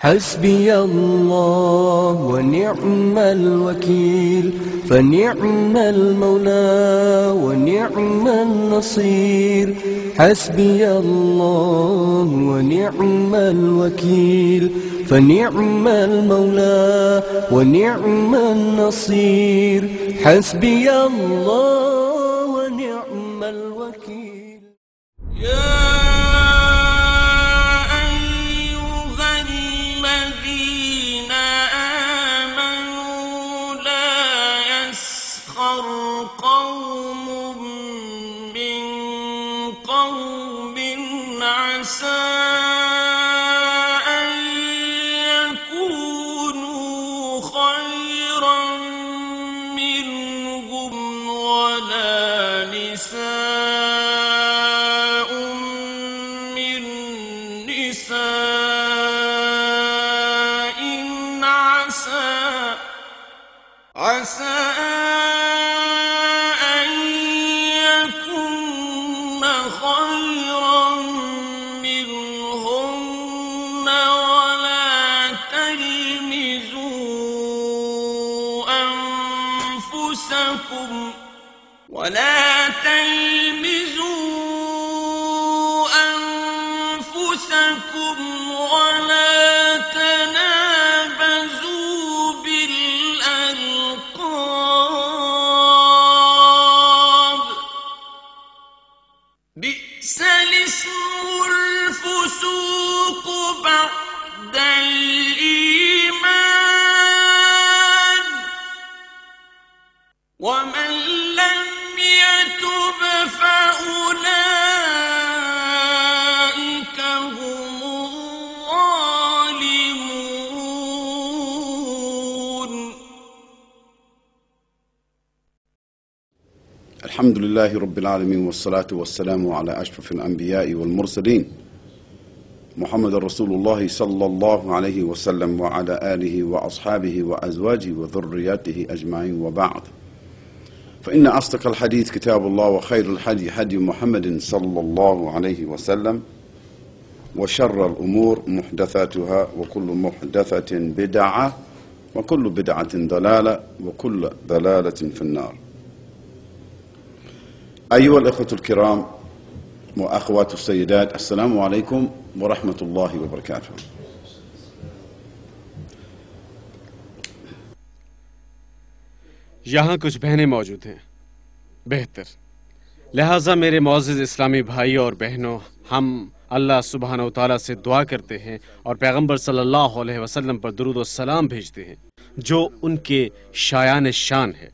حسبي الله ونعم الوكيل فنعم المولى ونعم النصير. حسبي الله ونعم الوكيل فنعم المولى ونعم النصير. حسبي الله ونعم الوكيل. قوم من قوم عسى أن يكونوا خيرا منهم ولا نساء من نساء عسى ولا تلمزوا أنفسكم ولا تنابزوا بالألقاب. بئس الاسم الفسوق بعد الإيمان ومن لم يتب فأولئك هم الظالمون. الحمد لله رب العالمين والصلاة والسلام على أشرف الأنبياء والمرسلين محمد رسول الله صلى الله عليه وسلم وعلى آله وأصحابه وأزواجه وذرياته أجمعين، وبعد، فإن أصدق الحديث كتاب الله وخير الحدي هدي محمد صلى الله عليه وسلم وشر الأمور محدثاتها وكل محدثة بدعة وكل بدعة ضلالة وكل ضلالة في النار. أيها الأخوة الكرام وأخوات السيدات، السلام عليكم ورحمة الله وبركاته. یہاں کچھ بہنیں موجود ہیں، بہتر، لہٰذا میرے معزز اسلامی بھائی اور بہنوں، ہم اللہ سبحانہ و تعالیٰ سے دعا کرتے ہیں اور پیغمبر صلی اللہ علیہ وسلم پر درود و سلام بھیجتے ہیں جو ان کے شایان شان ہے،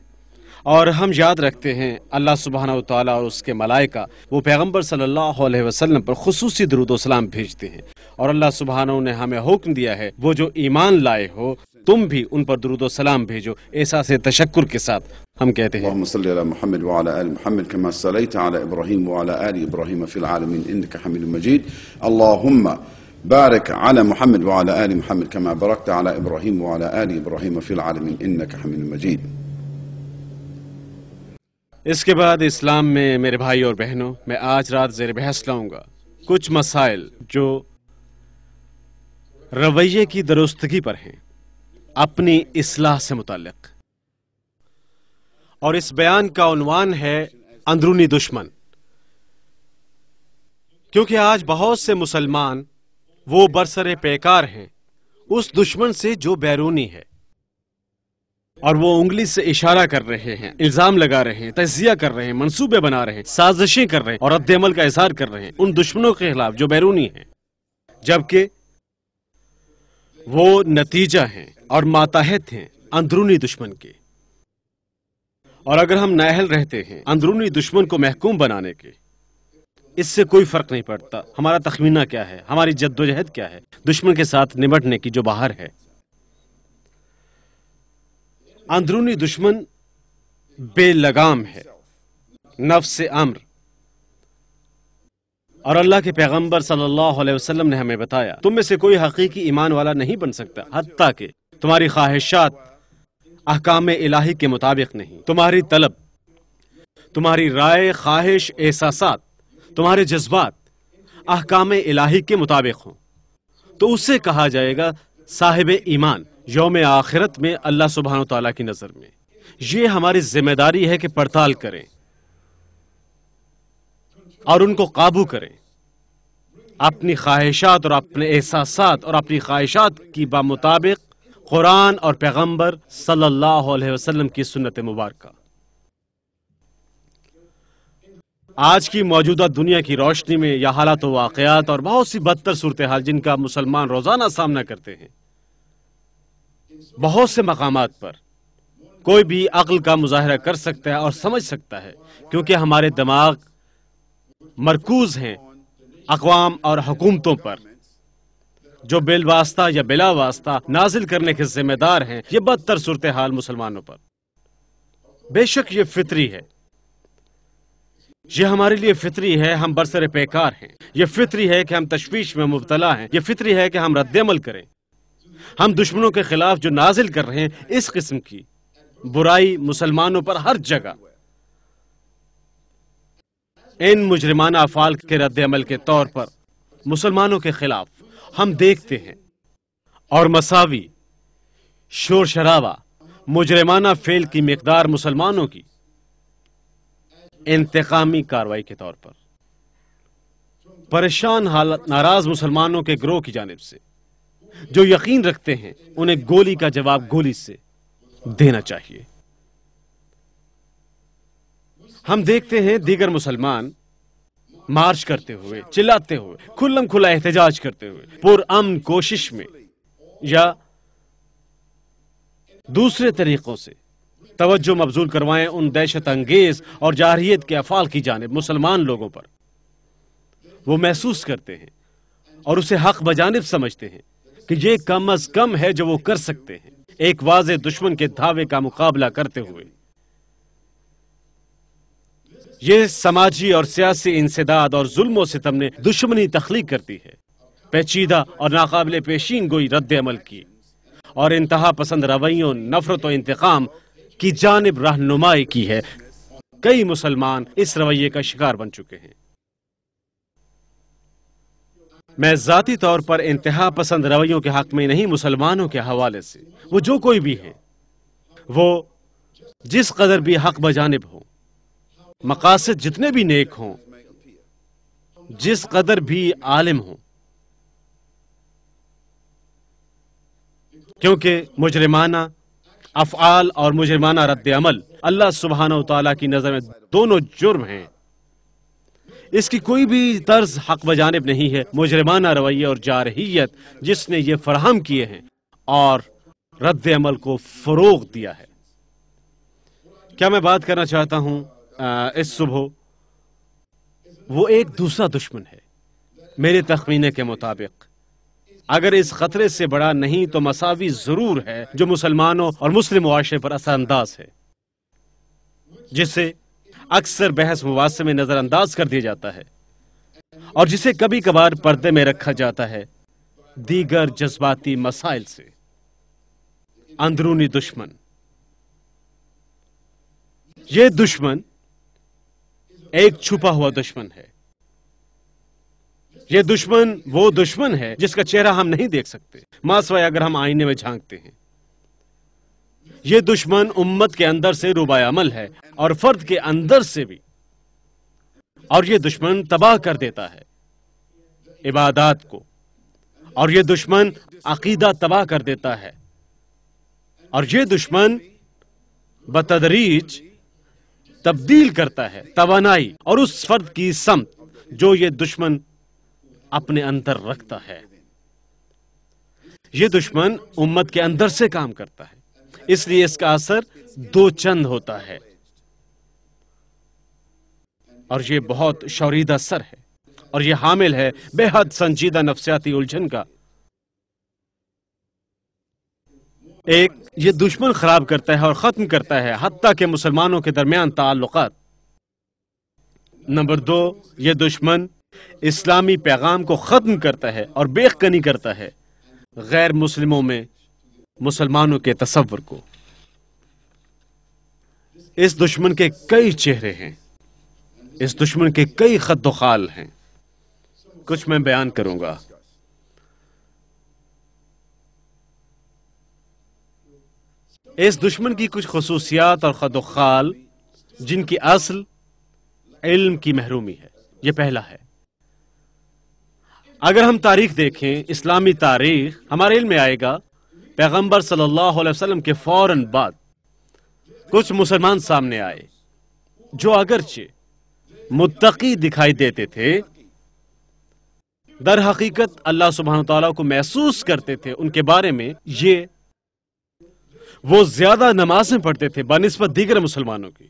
اور ہم یاد رکھتے ہیں اللہ سبحانہ و تعالیٰ اور اس کے ملائکہ وہ پیغمبر صلی اللہ علیہ وسلم پر خصوصی درود و سلام بھیجتے ہیں، اور اللہ سبحانہ نے ہمیں حکم دیا ہے وہ جو ایمان لائے ہو تم بھی ان پر درود و سلام بھیجو۔ احساس تشکر کے ساتھ ہم کہتے ہیں اللهم صل على محمد وعلى آل محمد كما صليت على إبراهيم وعلى آل إبراهيم في العالمين إنك حميد مجيد. اللهم بارك على محمد وعلى آل محمد كما باركت على إبراهيم وعلى آل إبراهيم في العالمين إنك حميد مجيد. اس کے بعد اسلام میں میرے بھائی اور بہنوں، میں آج رات زیر بحث لاؤں گا کچھ مسائل جو رویے کی درستگی پر ہیں، اپنی اصلاح سے متعلق، اور اس بیان کا عنوان ہے اندرونی دشمن، کیونکہ آج بہت سے مسلمان وہ برسر پیکار ہیں اس دشمن سے جو بیرونی ہے، اور وہ انگلی سے اشارہ کر رہے ہیں، الزام لگا رہے ہیں، تجزیہ کر رہے ہیں، منصوبے بنا رہے ہیں، سازشیں کر رہے ہیں اور رد عمل کا اظہار کر رہے ہیں ان دشمنوں کے خلاف جو بیرونی ہیں، جبکہ وہ نتیجہ ہیں اور ماتحت ہیں اندرونی دشمن کے۔ اور اگر ہم نااہل رہتے ہیں اندرونی دشمن کو محکوم بنانے کے، اس سے کوئی فرق نہیں پڑتا ہمارا تخمینہ کیا ہے، ہماری جدوجہد کیا ہے دشمن کے ساتھ نمٹنے کی جو باہر ہے۔ اندرونی دشمن بے لگام ہے، نفس امر، اور اللہ کے پیغمبر صلی اللہ علیہ وسلم نے ہمیں بتایا تم میں سے کوئی حقیقی ایمان والا نہیں بن سکتا حتیٰ کہ تمہاری خواہشات احکام الہی کے مطابق نہیں، تمہاری طلب، تمہاری رائے، خواہش، احساسات، تمہارے جذبات احکام الہی کے مطابق ہوں، تو اس سے کہا جائے گا صاحب ایمان یوم آخرت میں اللہ سبحانہ تعالیٰ کی نظر میں یہ ہماری ذمہ داری ہے کہ پڑتال کریں اور ان کو قابو کریں، اپنی خواہشات اور اپنے احساسات اور اپنی خواہشات کی بمطابق قرآن اور پیغمبر صلی اللہ علیہ وسلم کی سنت مبارکہ۔ آج کی موجودہ دنیا کی روشنی میں یہ حالات و واقعات اور بہت سی بدتر صورتحال جن کا مسلمان روزانہ سامنا کرتے ہیں، بہت سے مقامات پر کوئی بھی عقل کا مظاہرہ کر سکتا ہے اور سمجھ سکتا ہے، کیونکہ ہمارے دماغ مرکوز ہیں اقوام اور حکومتوں پر جو بالواسطہ یا بلا واسطہ نازل کرنے کے ذمہ دار ہیں یہ بدتر صورتحال مسلمانوں پر۔ بے شک یہ فطری ہے، یہ ہمارے لیے فطری ہے، ہم برسر پیکار ہیں، یہ فطری ہے کہ ہم تشویش میں مبتلا ہیں، یہ فطری ہے کہ ہم رد عمل کریں۔ ہم دشمنوں کے خلاف جو نازل کر رہے ہیں اس قسم کی برائی مسلمانوں پر ہر جگہ، ان مجرمانہ افعال کے رد عمل کے طور پر مسلمانوں کے خلاف ہم دیکھتے ہیں، اور مساوی شور شرابہ مجرمانہ فعل کی مقدار مسلمانوں کی انتقامی کارروائی کے طور پر پریشان حالت ناراض مسلمانوں کے گروہ کی جانب سے جو یقین رکھتے ہیں انہیں گولی کا جواب گولی سے دینا چاہیے۔ ہم دیکھتے ہیں دیگر مسلمان مارچ کرتے ہوئے، چلاتے ہوئے، کھلم کھلا احتجاج کرتے ہوئے، پرامن کوشش میں یا دوسرے طریقوں سے توجہ مبذول کروائیں ان دہشت انگیز اور جارحیت کے افعال کی جانب مسلمان لوگوں پر۔ وہ محسوس کرتے ہیں اور اسے حق بجانب سمجھتے ہیں کہ یہ کم از کم ہے جو وہ کر سکتے ہیں ایک واضح دشمن کے دھاوے کا مقابلہ کرتے ہوئے۔ یہ سماجی اور سیاسی انسداد اور ظلم و ستم نے دشمنی تخلیق کرتی ہے، پیچیدہ اور ناقابل پیشین گوئی رد عمل کی اور انتہا پسند رویوں، نفرت و انتقام کی جانب رہنمائی کی ہے۔ کئی مسلمان اس رویے کا شکار بن چکے ہیں۔ میں ذاتی طور پر انتہا پسند رویوں کے حق میں نہیں، مسلمانوں کے حوالے سے وہ جو کوئی بھی ہیں، وہ جس قدر بھی حق بجانب ہوں، مقاصد جتنے بھی نیک ہوں، جس قدر بھی عالم ہوں، کیونکہ مجرمانہ افعال اور مجرمانہ رد عمل اللہ سبحانہ و تعالیٰ کی نظر میں دونوں جرم ہیں۔ اس کی کوئی بھی طرز حق بجانب نہیں ہے۔ مجرمانہ رویہ اور جارحیت جس نے یہ فراہم کیے ہیں اور رد عمل کو فروغ دیا ہے۔ کیا میں بات کرنا چاہتا ہوں اس صبح، وہ ایک دوسرا دشمن ہے میرے تخمینے کے مطابق۔ اگر اس خطرے سے بڑا نہیں تو مساوی ضرور ہے جو مسلمانوں اور مسلم معاشرے پر اثر انداز ہے، جسے اکثر بحث مباحثے میں نظر انداز کر دیا جاتا ہے اور جسے کبھی کبھار پردے میں رکھا جاتا ہے دیگر جذباتی مسائل سے۔ اندرونی دشمن۔ یہ دشمن ایک چھپا ہوا دشمن ہے۔ یہ دشمن وہ دشمن ہے جس کا چہرہ ہم نہیں دیکھ سکتے ماں سوائے اگر ہم آئینے میں جھانکتے ہیں۔ یہ دشمن امت کے اندر سے روبہ عمل ہے اور فرد کے اندر سے بھی، اور یہ دشمن تباہ کر دیتا ہے عبادات کو، اور یہ دشمن عقیدہ تباہ کر دیتا ہے، اور یہ دشمن بتدریج تبدیل کرتا ہے توانائی اور اس فرد کی سمت جو یہ دشمن اپنے اندر رکھتا ہے۔ یہ دشمن امت کے اندر سے کام کرتا ہے، اس لیے اس کا اثر دو چند ہوتا ہے، اور یہ بہت شوریدہ سر ہے اور یہ حامل ہے بے حد سنجیدہ نفسیاتی الجھن کا۔ ایک، یہ دشمن خراب کرتا ہے اور ختم کرتا ہے حتیٰ کہ مسلمانوں کے درمیان تعلقات۔ نمبر دو، یہ دشمن اسلامی پیغام کو ختم کرتا ہے اور بیخکنی کرتا ہے غیر مسلموں میں مسلمانوں کے تصور کو۔ اس دشمن کے کئی چہرے ہیں، اس دشمن کے کئی خد و خال ہیں، کچھ میں بیان کروں گا۔ اس دشمن کی کچھ خصوصیات اور خد و خال جن کی اصل علم کی محرومی ہے، یہ پہلا ہے۔ اگر ہم تاریخ دیکھیں، اسلامی تاریخ، ہمارے علم میں آئے گا پیغمبر صلی اللہ علیہ وسلم کے فوراً بعد کچھ مسلمان سامنے آئے جو اگرچہ متقی دکھائی دیتے تھے، در حقیقت اللہ سبحانہ تعالیٰ کو محسوس کرتے تھے ان کے بارے میں وہ زیادہ نمازیں پڑھتے تھے بنسبت دیگر مسلمانوں کی،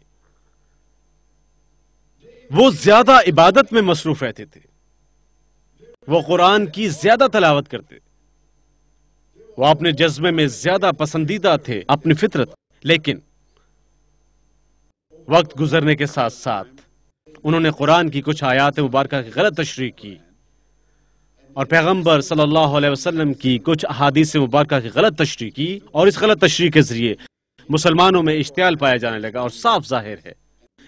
وہ زیادہ عبادت میں مصروف رہتے تھے، وہ قرآن کی زیادہ تلاوت کرتے، وہ اپنے جذبے میں زیادہ پسندیدہ تھے اپنی فطرت، لیکن وقت گزرنے کے ساتھ ساتھ انہوں نے قرآن کی کچھ آیات مبارکہ کی غلط تشریح کی اور پیغمبر صلی اللہ علیہ وسلم کی کچھ احادیث مبارکہ کی غلط تشریح کی، اور اس غلط تشریح کے ذریعے مسلمانوں میں اشتعال پایا جانے لگا، اور صاف ظاہر ہے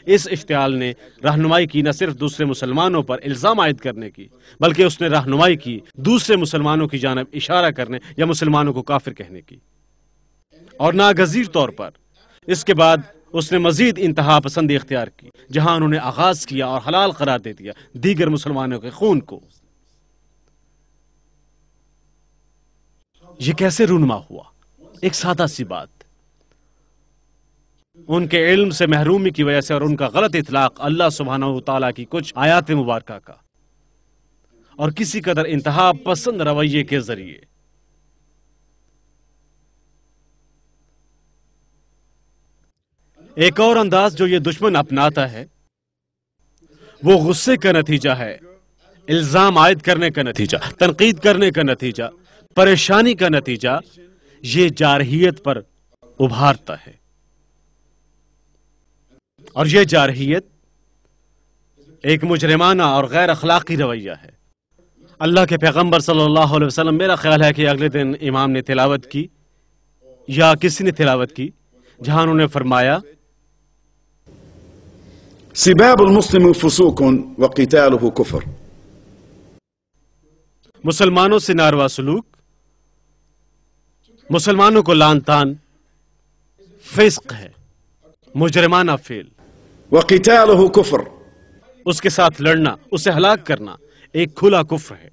اس اشتعال نے رہنمائی کی نہ صرف دوسرے مسلمانوں پر الزام عائد کرنے کی، بلکہ اس نے رہنمائی کی دوسرے مسلمانوں کی جانب اشارہ کرنے یا مسلمانوں کو کافر کہنے کی، اور ناگزیر طور پر اس کے بعد اس نے مزید انتہا پسندی اختیار کی، جہاں انہوں نے آغاز کیا اور حلال قرار دے دیا دیگر مسلمانوں کے خون کو۔ یہ کیسے رونما ہوا؟ ایک سادہ سی بات، ان کے علم سے محرومی کی وجہ سے اور ان کا غلط اطلاق اللہ سبحانہ وتعالیٰ کی کچھ آیات مبارکہ کا اور کسی قدر انتہا پسند رویے کے ذریعے۔ ایک اور انداز جو یہ دشمن اپناتا ہے وہ غصے کا نتیجہ ہے، الزام عائد کرنے کا نتیجہ، تنقید کرنے کا نتیجہ، پریشانی کا نتیجہ، یہ جارحیت پر ابھارتا ہے، اور یہ جارحیت ایک مجرمانہ اور غیر اخلاقی رویہ ہے۔ اللہ کے پیغمبر صلی اللہ علیہ وسلم، میرا خیال ہے کہ اگلے دن امام نے تلاوت کی یا کسی نے تلاوت کی، جہاں انہوں نے فرمایا سباب المسلم فسوق وقتاله كفر، مسلمانوں سے ناروا سلوک، مسلمانوں کو لعن طعن فسق ہے، مجرمانہ فعل، وقتاله كفر، اس کے ساتھ لڑنا، اسے ہلاک کرنا ایک کھلا کفر ہے۔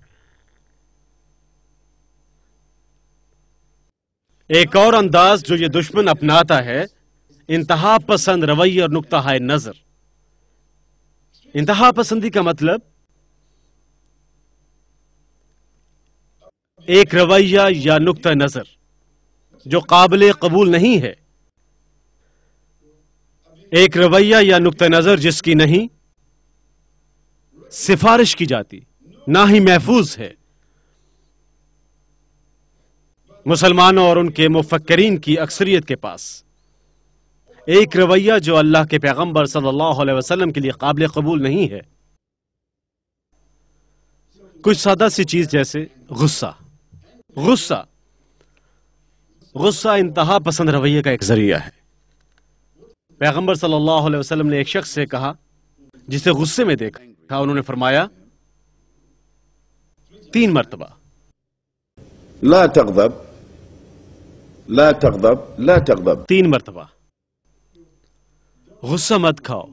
ایک اور انداز جو یہ دشمن اپناتا ہے، انتہا پسند رویہ اور نقطہ نظر۔ انتہا پسندی کا مطلب ایک رویہ یا نقطہ نظر جو قابل قبول نہیں ہے، ایک رویہ یا نقطہ نظر جس کی نہیں سفارش کی جاتی، نہ ہی محفوظ ہے مسلمانوں اور ان کے مفکرین کی اکثریت کے پاس، ایک رویہ جو اللہ کے پیغمبر صلی اللہ علیہ وسلم کے لیے قابل قبول نہیں ہے۔ کچھ سادہ سی چیز جیسے غصہ انتہا پسند رویے کا ایک ذریعہ ہے۔ پیغمبر صلی اللہ علیہ وسلم نے ایک شخص سے کہا جسے غصے میں دیکھا، انہوں نے فرمایا 3 مرتبہ لا تغضب لا تغضب لا تغضب، 3 مرتبہ غصہ مت کھاؤ،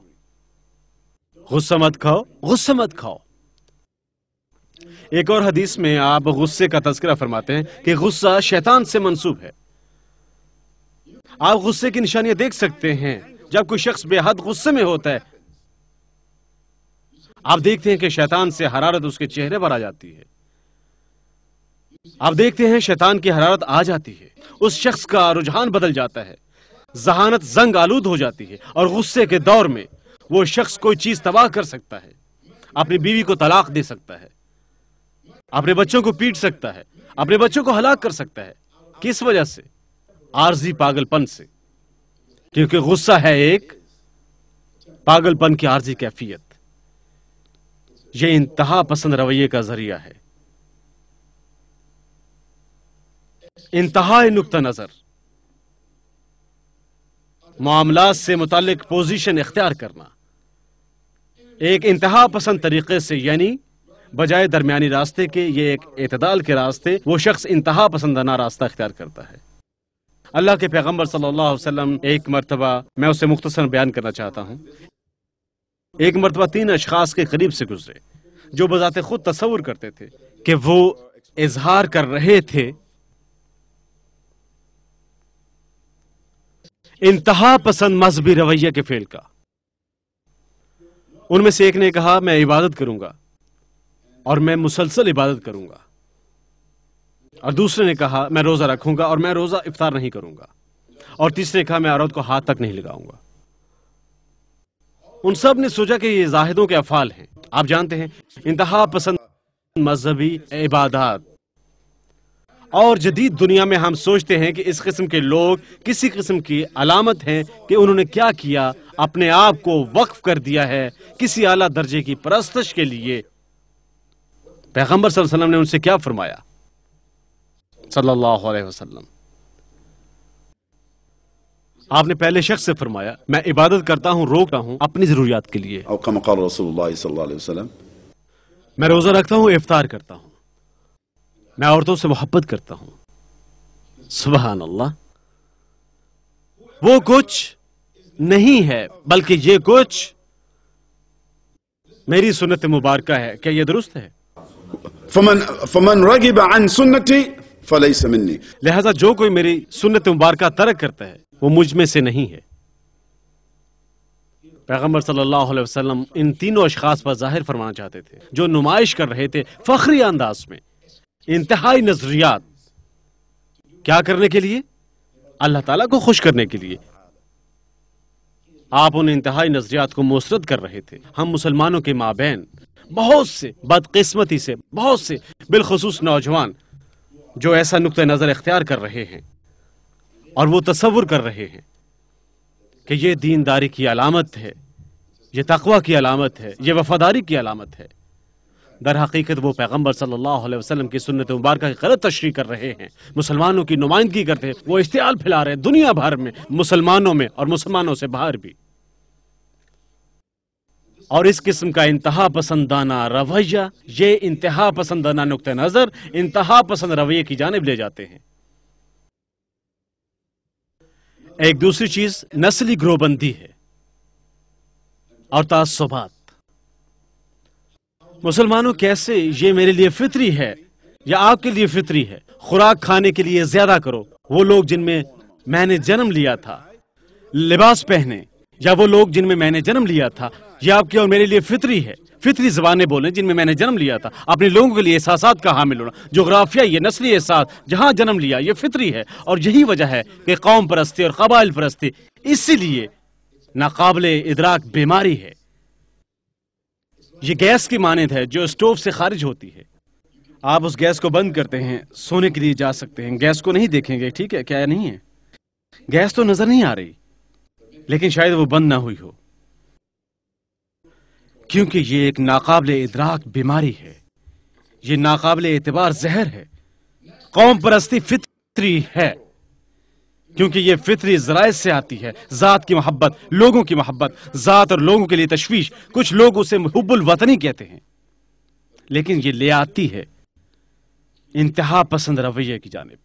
غصہ مت کھاؤ، غصہ مت کھاؤ۔ ایک اور حدیث میں آپ غصے کا تذکرہ فرماتے ہیں کہ غصہ شیطان سے منسوب ہے۔ آپ غصے کی نشانیاں دیکھ سکتے ہیں جب کوئی شخص بے حد غصے میں ہوتا ہے، آپ دیکھتے ہیں کہ شیطان سے حرارت اس کے چہرے پر آ جاتی ہے، آپ دیکھتے ہیں شیطان کی حرارت آ جاتی ہے، اس شخص کا رجحان بدل جاتا ہے، ذہانت زنگ آلود ہو جاتی ہے، اور غصے کے دور میں وہ شخص کوئی چیز تباہ کر سکتا ہے، اپنی بیوی کو طلاق دے سکتا ہے، اپنے بچوں کو پیٹ سکتا ہے، اپنے بچوں کو ہلاک کر سکتا ہے۔ کس وجہ سے؟ عارضی پاگل پن سے، کیونکہ غصہ ہے ایک پاگل پن کی عارضی کیفیت۔ یہ انتہا پسند رویے کا ذریعہ ہے، انتہائی نقطہ نظر، معاملات سے متعلق پوزیشن اختیار کرنا ایک انتہا پسند طریقے سے، یعنی بجائے درمیانی راستے کے، یہ ایک اعتدال کے راستے، وہ شخص انتہا پسندانہ راستہ اختیار کرتا ہے۔ اللہ کے پیغمبر صلی اللہ علیہ وسلم ایک مرتبہ، میں اسے مختصر بیان کرنا چاہتا ہوں، ایک مرتبہ 3 اشخاص کے قریب سے گزرے جو بذات خود تصور کرتے تھے کہ وہ اظہار کر رہے تھے انتہا پسند مذہبی رویہ کے فعل کا۔ ان میں سے ایک نے کہا میں عبادت کروں گا اور میں مسلسل عبادت کروں گا، اور دوسرے نے کہا میں روزہ رکھوں گا اور میں روزہ افطار نہیں کروں گا، اور تیسرے نے کہا میں عورت کو ہاتھ تک نہیں لگاؤں گا۔ ان سب نے سوچا کہ یہ زاہدوں کے افعال ہیں۔ آپ جانتے ہیں انتہا پسند مذہبی عبادات، اور جدید دنیا میں ہم سوچتے ہیں کہ اس قسم کے لوگ کسی قسم کی علامت ہیں کہ انہوں نے کیا کیا، اپنے آپ کو وقف کر دیا ہے کسی اعلیٰ درجے کی پرستش کے لیے۔ پیغمبر صلی اللہ علیہ وسلم نے ان سے کیا فرمایا صلی اللہ علیہ وسلم؟ آپ نے پہلے شخص سے فرمایا میں عبادت کرتا ہوں، روکتا ہوں اپنی ضروریات کے لیے، او كما قال رسول الله صلى الله عليه وسلم. میں روزہ رکھتا ہوں، افطار کرتا ہوں، میں عورتوں سے محبت کرتا ہوں۔ سبحان اللہ، وہ کچھ نہیں ہے بلکہ یہ کچھ میری سنت مبارکہ ہے۔ کیا یہ درست ہے؟ فمن رغب عن سنتي فليس مني. لہذا جو کوئی میری سنت مبارکہ ترک کرتا ہے وہ مجھ میں سے نہیں ہے۔ پیغمبر صلی اللہ علیہ وسلم ان تینوں اشخاص پر ظاہر فرمانا چاہتے تھے جو نمائش کر رہے تھے فخری انداز میں انتہائی نظریات، کیا کرنے کے لیے؟ اللہ تعالیٰ کو خوش کرنے کے لیے۔ آپ ان انتہائی نظریات کو مسرد کر رہے تھے۔ ہم مسلمانوں کے مابین بہت سے بدقسمتی سے بہت سے بالخصوص نوجوان جو ایسا نقطہ نظر اختیار کر رہے ہیں اور وہ تصور کر رہے ہیں کہ یہ دینداری کی علامت ہے، یہ تقوی کی علامت ہے، یہ وفاداری کی علامت ہے۔ در حقیقت وہ پیغمبر صلی اللہ علیہ وسلم کی سنت مبارکہ کی غلط تشریح کر رہے ہیں، مسلمانوں کی نمائندگی کرتے ہیں، وہ اشتعال پھیلا رہے ہیں دنیا بھر میں، مسلمانوں میں اور مسلمانوں سے باہر بھی۔ اور اس قسم کا انتہا پسندانہ رویہ، یہ انتہا پسندانہ نقطہ نظر انتہا پسند رویے کی جانب لے جاتے ہیں۔ ایک دوسری چیز نسلی گروہ بندی ہے اور تعصبات۔ مسلمانوں کیسے یہ میرے لیے فطری ہے یا آپ کے لیے فطری ہے، خوراک کھانے کے لیے زیادہ کرو، وہ لوگ جن میں نے جنم لیا تھا لباس پہنے، یا وہ لوگ جن میں نے جنم لیا تھا، یہ آپ کے اور میرے لیے فطری ہے۔ فطری زبانیں بولیں جن میں نے جنم لیا تھا، اپنے لوگوں کے لیے احساسات کا حامل ہونا، جغرافیہ یہ نسلی احساس جہاں جنم لیا یہ فطری ہے، اور یہی وجہ ہے کہ قوم پرستی اور قبائل پرستی اسی لیے ناقابل ادراک بیماری ہے۔ یہ گیس کی مانند ہے جو اسٹوو سے خارج ہوتی ہے، آپ اس گیس کو بند کرتے ہیں، سونے کے لیے جا سکتے ہیں، گیس کو نہیں دیکھیں گے، ٹھیک ہے کیا نہیں ہے، گیس تو نظر نہیں آ رہی لیکن شاید وہ بند نہ ہوئی ہو، کیونکہ یہ ایک ناقابل ادراک بیماری ہے، یہ ناقابل اعتبار زہر ہے۔ قوم پرستی فطری ہے کیونکہ یہ فطری ذرائع سے آتی ہے، ذات کی محبت، لوگوں کی محبت، ذات اور لوگوں کے لیے تشویش، کچھ لوگ اسے حب الوطنی کہتے ہیں، لیکن یہ لے آتی ہے انتہا پسند رویے کی جانب۔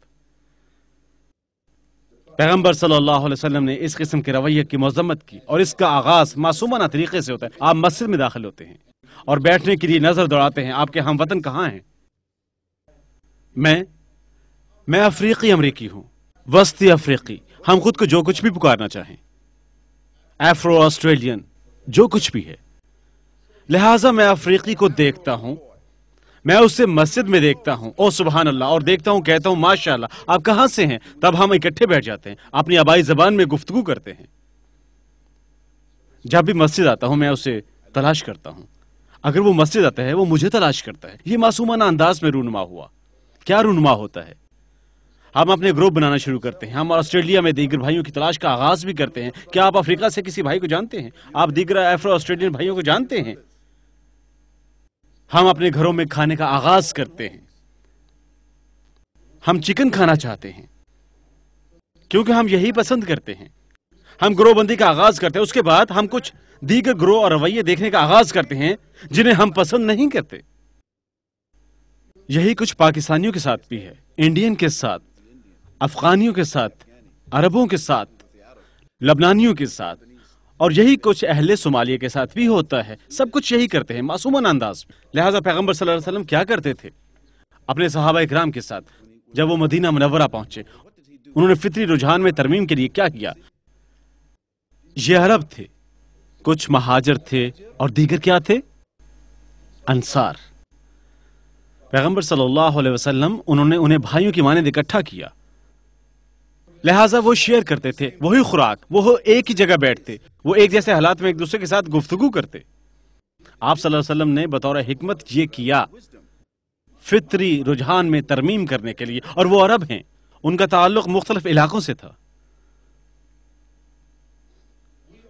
پیغمبر صلی اللہ علیہ وسلم نے اس قسم کے رویے کی مذمت کی، اور اس کا آغاز معصومانہ طریقے سے ہوتا ہے۔ آپ مسجد میں داخل ہوتے ہیں اور بیٹھنے کے لیے نظر دوڑاتے ہیں، آپ کے ہم وطن کہاں ہیں؟ میں افریقی امریکی ہوں، وسطی افریقی، ہم خود کو جو کچھ بھی پکارنا چاہیں، ایفرو آسٹریلین، جو کچھ بھی ہے۔ لہٰذا میں افریقی کو دیکھتا ہوں، میں اسے مسجد میں دیکھتا ہوں، او سبحان اللہ، اور دیکھتا ہوں، کہتا ہوں ماشاءاللہ، آپ کہاں سے ہیں؟ تب ہم اکٹھے بیٹھ جاتے ہیں، اپنی آبائی زبان میں گفتگو کرتے ہیں۔ جب بھی مسجد آتا ہوں میں اسے تلاش کرتا ہوں، اگر وہ مسجد آتا ہے وہ مجھے تلاش کرتا ہے۔ یہ معصومانہ انداز میں رونما ہوا۔ کیا رونما ہوتا ہے؟ ہم اپنے گروپ بنانا شروع کرتے ہیں، ہم آسٹریلیا میں دیگر بھائیوں کی تلاش کا آغاز بھی کرتے ہیں۔ کیا آپ افریقہ سے کسی بھائی کو جانتے ہیں؟ آپ دیگر ایفرو آسٹریلین بھائیوں کو جانتے ہیں؟ ہم اپنے گھروں میں کھانے کا آغاز کرتے ہیں، ہم چکن کھانا چاہتے ہیں کیونکہ ہم یہی پسند کرتے ہیں۔ ہم گروہ بندی کا آغاز کرتے ہیں، اس کے بعد ہم کچھ دیگر گروہ اور رویے دیکھنے کا آغاز کرتے ہیں جنہیں ہم پسند نہیں کرتے۔ یہی کچھ پاکستانیوں کے ساتھ بھی ہے، انڈین کے ساتھ، افغانیوں کے ساتھ، عربوں کے ساتھ، لبنانیوں کے ساتھ، اور یہی کچھ اہل صومالیہ کے ساتھ بھی ہوتا ہے. سب کچھ یہی کرتے ہیں معصومانہ انداز میں. لہٰذا پیغمبر صلی اللہ علیہ وسلم کیا کرتے تھے اپنے صحابہ اکرام کے ساتھ؟ جب وہ مدینہ منورہ پہنچے انہوں نے فطری رجحان میں ترمیم کے لیے کیا کیا؟ یہ عرب تھے، کچھ مہاجر تھے، اور دیگر کیا تھے؟ انصار. پیغمبر صلی اللہ علیہ وسلم انہیں بھائیوں کی مانند اکٹھا کیا. لہٰذا وہ شیئر کرتے تھے، وہی خوراک، وہ ایک ہی جگہ بیٹھتے، وہ ایک جیسے حالات میں ایک دوسرے کے ساتھ گفتگو کرتے. آپ صلی اللہ علیہ وسلم نے بطور حکمت یہ کیا فطری رجحان میں ترمیم کرنے کے لیے. اور وہ عرب ہیں، ان کا تعلق مختلف علاقوں سے تھا.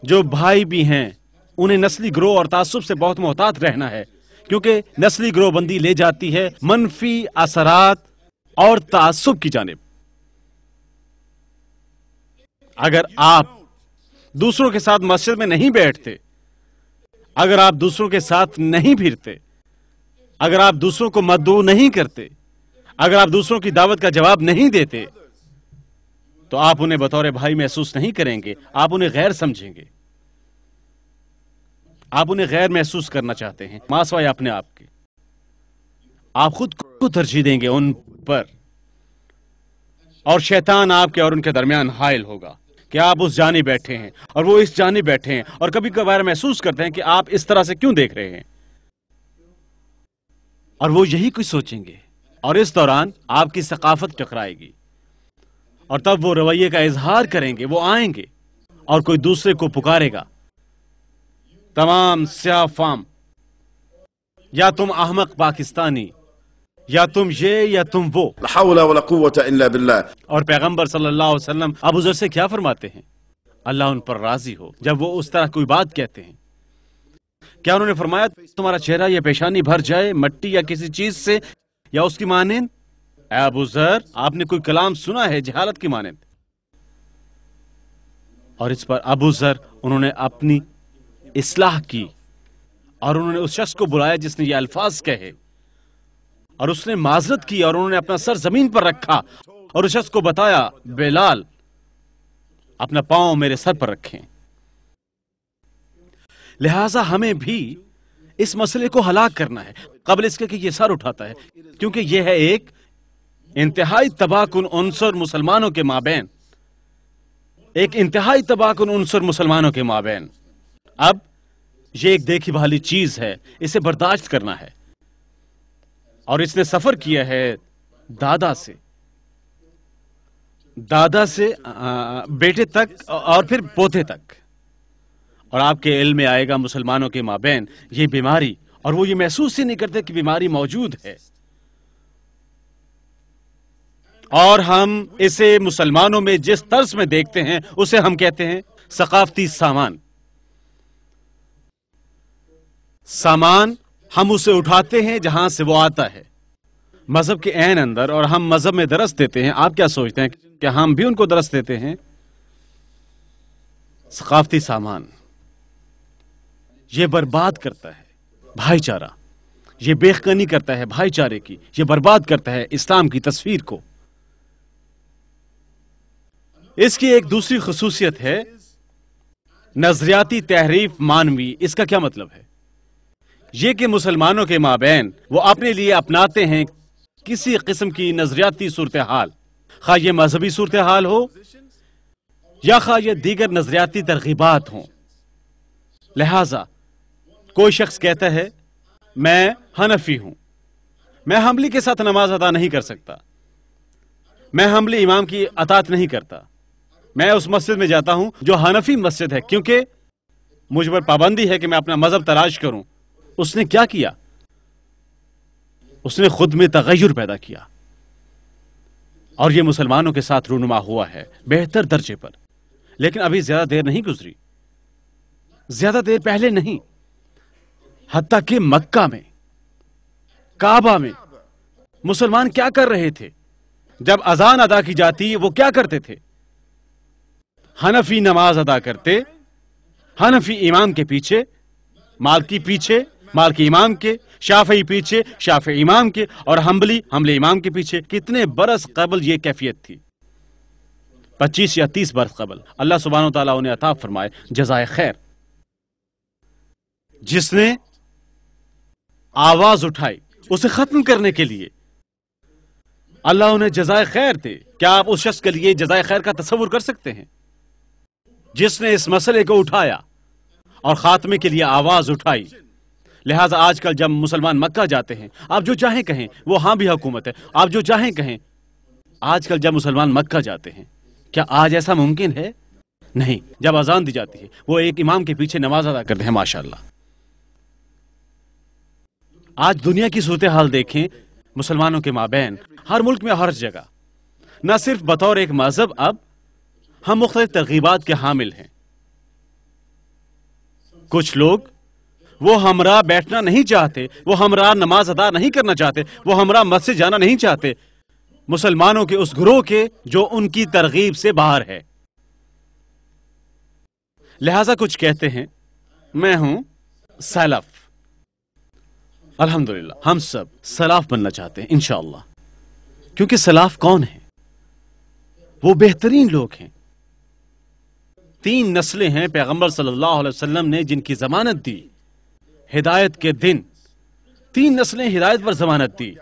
جو بھائی بھی ہیں انہیں نسلی گروہ اور تعصب سے بہت محتاط رہنا ہے، کیونکہ نسلی گروہ بندی لے جاتی ہے منفی اثرات اور تعصب کی جانب. اگر آپ دوسروں کے ساتھ مسجد میں نہیں بیٹھتے، اگر آپ دوسروں کے ساتھ نہیں پھرتے، اگر آپ دوسروں کو مدعو نہیں کرتے، اگر آپ دوسروں کی دعوت کا جواب نہیں دیتے، تو آپ انہیں بطور بھائی محسوس نہیں کریں گے، آپ انہیں غیر سمجھیں گے. آپ انہیں غیر محسوس کرنا چاہتے ہیں، ماسوائے اپنے آپ کے. آپ خود کو ترجیح دیں گے ان پر، اور شیطان آپ کے اور ان کے درمیان حائل ہوگا کہ آپ اس جانب بیٹھے ہیں اور وہ اس جانب بیٹھے ہیں، اور کبھی کبھار محسوس کرتے ہیں کہ آپ اس طرح سے کیوں دیکھ رہے ہیں، اور وہ یہی کچھ سوچیں گے. اور اس دوران آپ کی ثقافت ٹکرائے گی، اور تب وہ رویے کا اظہار کریں گے. وہ آئیں گے اور کوئی دوسرے کو پکارے گا، تمام سیاہ فام، یا تم احمق پاکستانی، یا تم یہ یا تم وہ. لا حول ولا قوة الا بالله. اور پیغمبر صلی اللہ علیہ وسلم ابو ذر سے کیا فرماتے ہیں؟ اللہ ان پر راضی ہو جب وہ اس طرح کوئی بات کہتے ہیں. کیا انہوں نے فرمایا تمہارا چہرہ یا پیشانی بھر جائے مٹی یا کسی چیز سے یا اس کی مانند؟ اے ابو ذر، آپ نے کوئی کلام سنا ہے جہالت کی مانند؟ اور اس پر ابو ذر انہوں نے اپنی اصلاح کی، اور انہوں نے اس شخص کو بلایا جس نے یہ الفاظ کہے، اور اس نے معذرت کی، اور انہوں نے اپنا سر زمین پر رکھا اور اس شخص کو بتایا بلال اپنا پاؤں میرے سر پر رکھیں. لہٰذا ہمیں بھی اس مسئلے کو ہلاک کرنا ہے قبل اس کے کہ یہ سر اٹھاتا ہے، کیونکہ یہ ہے ایک انتہائی تباہ کن عنصر مسلمانوں کے مابین، ایک انتہائی تباہ کن عنصر مسلمانوں کے مابین. اب یہ ایک دیکھی بھالی چیز ہے، اسے برداشت کرنا ہے. اور اس نے سفر کیا ہے دادا سے بیٹے تک اور پھر پوتے تک. اور آپ کے علم میں آئے گا مسلمانوں کے مابین یہ بیماری، اور وہ یہ محسوس ہی نہیں کرتے کہ بیماری موجود ہے. اور ہم اسے مسلمانوں میں جس طرز میں دیکھتے ہیں اسے ہم کہتے ہیں ثقافتی سامان. سامان ہم اسے اٹھاتے ہیں جہاں سے وہ آتا ہے، مذہب کے عین اندر، اور ہم مذہب میں درس دیتے ہیں. آپ کیا سوچتے ہیں کہ ہم بھی ان کو درس دیتے ہیں؟ ثقافتی سامان یہ برباد کرتا ہے بھائی چارہ، یہ بے خنی کرتا ہے بھائی چارے کی، یہ برباد کرتا ہے اسلام کی تصویر کو. اس کی ایک دوسری خصوصیت ہے نظریاتی تحریف مانوی. اس کا کیا مطلب ہے؟ یہ کہ مسلمانوں کے مابین وہ اپنے لیے اپناتے ہیں کسی قسم کی نظریاتی صورتحال، خواہ یہ مذہبی صورتحال ہو یا خواہ یہ دیگر نظریاتی ترغیبات ہوں. لہذا کوئی شخص کہتا ہے میں حنفی ہوں، میں حنبلی کے ساتھ نماز ادا نہیں کر سکتا، میں حنبلی امام کی اطاعت نہیں کرتا، میں اس مسجد میں جاتا ہوں جو حنفی مسجد ہے کیونکہ مجھ پر پابندی ہے کہ میں اپنا مذہب تلاش کروں. اس نے کیا کیا؟ اس نے خود میں تغیر پیدا کیا، اور یہ مسلمانوں کے ساتھ رونما ہوا ہے بہتر درجے پر. لیکن ابھی زیادہ دیر نہیں گزری، زیادہ دیر پہلے نہیں، حتیٰ کہ مکہ میں، کعبہ میں مسلمان کیا کر رہے تھے؟ جب اذان ادا کی جاتی وہ کیا کرتے تھے؟ حنفی نماز ادا کرتے، حنفی امام کے پیچھے، مالکی پیچھے، مالکی امام کے، شافعی پیچھے، شافعی امام کے، اور حنبلی امام کے پیچھے. کتنے برس قبل یہ کیفیت تھی. 25 یا 30 برس قبل اللہ سبحانہ و تعالیٰ انہیں عطا فرمائے جزائے خیر. جس نے آواز اٹھائی اسے ختم کرنے کے لیے، اللہ انہیں جزائے خیر دے. کیا آپ اس شخص کے لیے جزائے خیر کا تصور کر سکتے ہیں جس نے اس مسئلے کو اٹھایا اور خاتمے کے لیے آواز اٹھائی؟ لہٰذا آج کل جب مسلمان مکہ جاتے ہیں، آپ جو چاہیں کہیں، وہ ہاں بھی حکومت ہے، آپ جو چاہیں کہیں. آج کل جب مسلمان مکہ جاتے ہیں، کیا آج ایسا ممکن ہے؟ نہیں. جب اذان دی جاتی ہے وہ ایک امام کے پیچھے نماز ادا کرتے ہیں. ماشاءاللہ. آج دنیا کی صورتحال دیکھیں، مسلمانوں کے مابین ہر ملک میں ہر جگہ نہ صرف بطور ایک مذہب، اب ہم مختلف ترغیبات کے حامل ہیں. کچھ لوگ وہ ہمراہ بیٹھنا نہیں چاہتے، وہ ہمراہ نماز ادا نہیں کرنا چاہتے، وہ ہمراہ مسجد جانا نہیں چاہتے، مسلمانوں کے اس گروہ کے جو ان کی ترغیب سے باہر ہے. لہذا کچھ کہتے ہیں میں ہوں سلف. الحمدللہ ہم سب سلاف بننا چاہتے ہیں انشاءاللہ، کیونکہ سلاف کون ہیں؟ وہ بہترین لوگ ہیں. 3 نسلیں ہیں پیغمبر صلی اللہ علیہ وسلم نے جن کی ضمانت دی ہدایت کے دن. 3 نسلیں ہدایت پر ضمانت دی.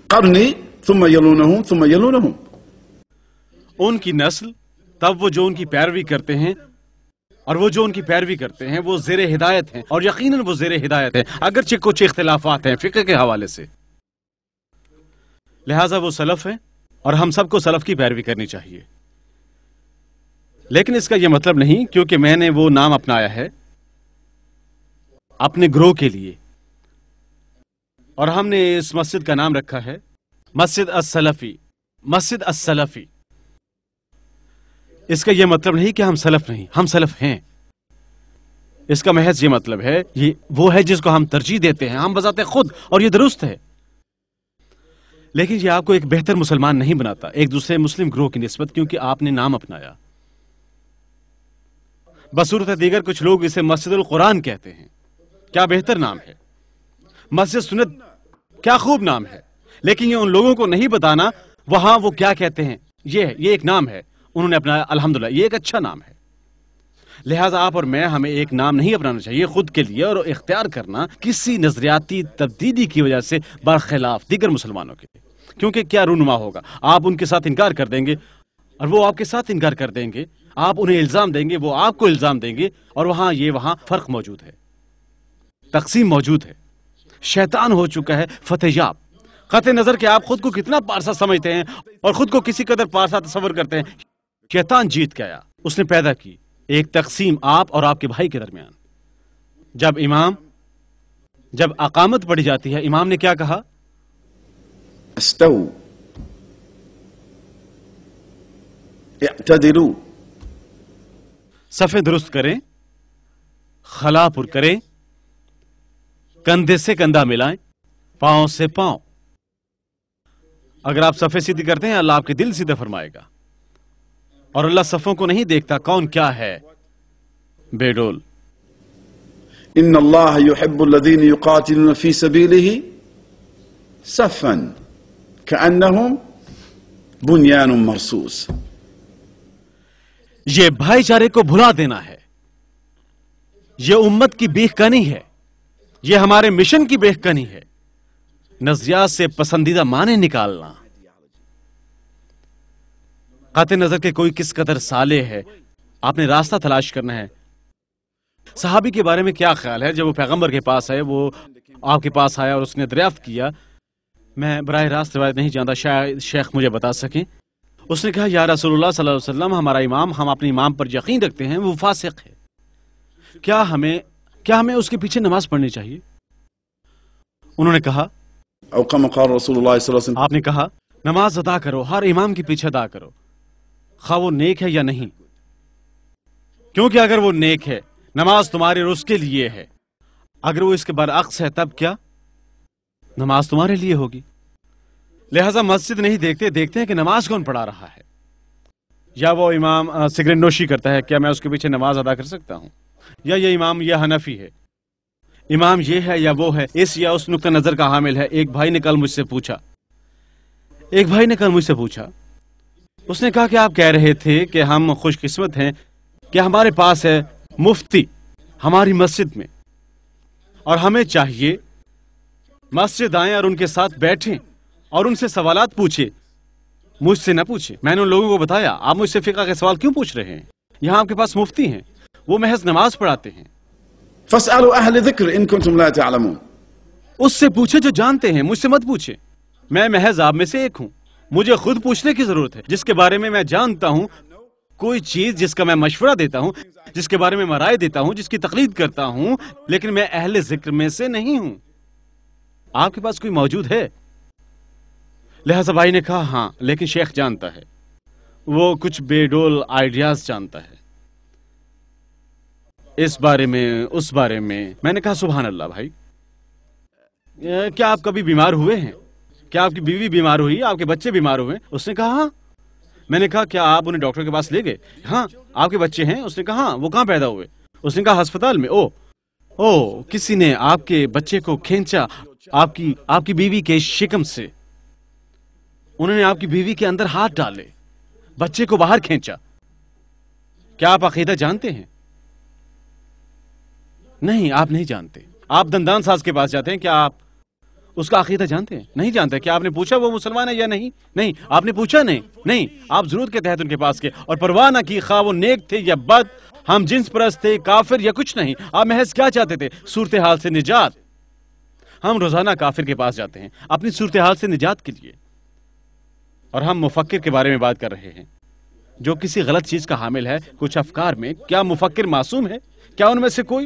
قرنی ثم یلونہم ثم یلونہم. ان کی نسل، تب وہ جو ان کی پیروی کرتے ہیں، اور وہ جو ان کی پیروی کرتے ہیں وہ زیر ہدایت ہیں، اور یقیناً وہ زیر ہدایت ہیں، اگرچہ کچھ اختلافات ہیں فقہ کے حوالے سے. لہٰذا وہ سلف ہیں اور ہم سب کو سلف کی پیروی کرنی چاہیے. لیکن اس کا یہ مطلب نہیں کیونکہ میں نے وہ نام اپنایا ہے اپنے گروہ کے لیے اور ہم نے اس مسجد کا نام رکھا ہے مسجد السلفی. مسجد السلفی، اس کا یہ مطلب نہیں کہ ہم سلف نہیں، ہم سلف ہیں. اس کا محض یہ مطلب ہے یہ وہ ہے جس کو ہم ترجیح دیتے ہیں ہم بذات خود، اور یہ درست ہے. لیکن یہ آپ کو ایک بہتر مسلمان نہیں بناتا ایک دوسرے مسلم گروہ کی نسبت، کیونکہ آپ نے نام اپنایا. بصورت دیگر کچھ لوگ اسے مسجد القرآن کہتے ہیں. کیا بہتر نام ہے. مسجد سنت کیا خوب نام ہے. لیکن یہ ان لوگوں کو نہیں بتانا وہاں وہ کیا کہتے ہیں. یہ ایک نام ہے انہوں نے اپنایا، الحمدللہ یہ ایک اچھا نام ہے. لہٰذا آپ اور میں ہمیں ایک نام نہیں اپنانا چاہیے خود کے لیے اور اختیار کرنا کسی نظریاتی تبدیلی کی وجہ سے برخلاف دیگر مسلمانوں کے، کیونکہ کیا رونما ہوگا. آپ ان کے ساتھ انکار کر دیں گے اور وہ آپ کے ساتھ انکار کر دیں گے. آپ انہیں الزام دیں گے، وہ آپ کو الزام دیں گے، اور وہاں فرق موجود ہے، تقسیم موجود ہے. شیطان ہو چکا ہے فتح یاب. قطع نظر کہ آپ خود کو کتنا پارسا سمجھتے ہیں اور خود کو کسی قدر پارسا تصور کرتے ہیں، شیطان جیت گیا. اس نے پیدا کی ایک تقسیم آپ اور آپ کے بھائی کے درمیان. جب اقامت پڑھی جاتی ہے امام نے کیا کہا؟ استو اعتدلوا. صفیں درست کریں، خلا پر کریں، کندھے سے کندھا ملائیں، پاؤں سے پاؤں. اگر آپ صفیں سیدھی کرتے ہیں اللہ آپ کے دل سیدھا فرمائے گا. اور اللہ صفوں کو نہیں دیکھتا کون کیا ہے بے ڈول. ان اللہ يحب الذين يقاتلون في سبيله صفا كأنهم بنيان مرصوص. یہ بھائی چارے کو بھلا دینا ہے، یہ امت کی بیخ کنی ہے، یہ ہمارے مشن کی بیخ کنی ہے. نظریات سے پسندیدہ معنی نکالنا، قطع نظر کے کوئی کس قدر صالح ہے آپ نے راستہ تلاش کرنا ہے. صحابی کے بارے میں کیا خیال ہے؟ جب وہ پیغمبر کے پاس ہے، وہ آپ کے پاس آیا اور اس نے دریافت کیا، میں براہ راست روایت نہیں جانتا، شاید شیخ مجھے بتا سکیں. اس نے کہا یا رسول اللہ صلی اللہ علیہ وسلم، ہمارا امام، ہم اپنے امام پر یقین رکھتے ہیں، وہ فاسق ہے، کیا ہمیں اس کے پیچھے نماز پڑھنی چاہیے؟ انہوں نے کہا او كما قال رسول اللہ صلی اللہ علیہ وسلم. آپ نے کہا نماز ادا کرو، ہر امام کے پیچھے ادا کرو، خواہ وہ نیک ہے یا نہیں. کیونکہ اگر وہ نیک ہے نماز تمہارے اور اس کے لیے ہے، اگر وہ اس کے برعکس ہے تب کیا؟ نماز تمہارے لیے ہوگی. لہذا مسجد نہیں دیکھتے ہیں کہ نماز کون پڑھا رہا ہے. یا وہ امام سگریٹ نوشی کرتا ہے، کیا میں اس کے پیچھے نماز ادا کر سکتا ہوں؟ یا یہ امام یہ حنفی ہے، امام یہ ہے یا وہ ہے، اس یا اس نقطہ نظر کا حامل ہے. ایک بھائی نے کل مجھ سے پوچھا اس نے کہا کہ آپ کہہ رہے تھے کہ ہم خوش قسمت ہیں کہ ہمارے پاس ہے مفتی ہماری مسجد میں، اور ہمیں چاہیے مسجد آئیں اور ان کے ساتھ بیٹھیں اور ان سے سوالات پوچھیں، مجھ سے نہ پوچھیں۔ میں نے ان لوگوں کو بتایا آپ مجھ سے فقہ کے سوال کیوں پوچھ رہے ہیں؟ یہاں آپ کے پاس مفتی ہیں، وہ محض نماز پڑھاتے ہیں۔ فاسألوا أهل الذكر إن كنتم لا تعلمون. اس سے پوچھے جو جانتے ہیں، مجھ سے مت پوچھیں، میں محض آپ میں سے ایک ہوں، مجھے خود پوچھنے کی ضرورت ہے۔ جس کے بارے میں جانتا ہوں، کوئی چیز جس کا میں مشورہ دیتا ہوں، جس کے بارے میں رائے دیتا ہوں، جس کی تقلید کرتا ہوں، لیکن میں اہل ذکر میں سے نہیں ہوں۔ آپ کے پاس کوئی موجود ہے؟ لہذا بھائی نے کہا ہاں، لیکن شیخ جانتا ہے، وہ کچھ بے ڈول آئیڈیاز جانتا ہے اس بارے میں اس بارے میں۔ میں نے کہا سبحان اللہ بھائی، کیا آپ کبھی بیمار ہوئے ہیں؟ کیا آپ کی بیوی بیمار ہوئی؟ آپ کے بچے بیمار ہوئے؟ اس نے کہا ہاں۔ میں نے کہا کیا آپ انہیں ڈاکٹر کے پاس لے گئے؟ ہاں۔ آپ کے بچے ہیں؟ اس نے کہا ہاں۔ وہ کہاں پیدا ہوئے؟ اس نے کہا ہسپتال میں۔ او کسی نے آپ کے بچے کو کھینچا آپ کی بیوی کے شکم سے، انہوں نے آپ کی بیوی کے اندر ہاتھ ڈالے، بچے کو باہر کھینچا۔ کیا آپ عقیدہ جانتے ہیں؟ نہیں، آپ نہیں جانتے۔ آپ دندان ساز کے پاس جاتے ہیں، کیا آپ اس کا عقیدہ جانتے ہیں؟ نہیں جانتے۔ کیا آپ نے پوچھا وہ مسلمان ہے یا نہیں؟ نہیں، آپ نے پوچھا نہیں۔ آپ ضرورت کے تحت ان کے پاس گئے اور پرواہ نہ کی خواہ وہ نیک تھے یا بد، ہم جنس پرست تھے، کافر یا کچھ نہیں۔ آپ محض کیا چاہتے تھے؟ صورتحال سے نجات۔ ہم روزانہ کافر کے پاس جاتے ہیں اپنی صورتحال سے نجات کے لیے، اور ہم مفکر کے بارے میں بات کر رہے ہیں جو کسی غلط چیز کا حامل ہے کچھ افکار میں۔ کیا مفکر معصوم ہے؟ کیا ان میں سے کوئی؟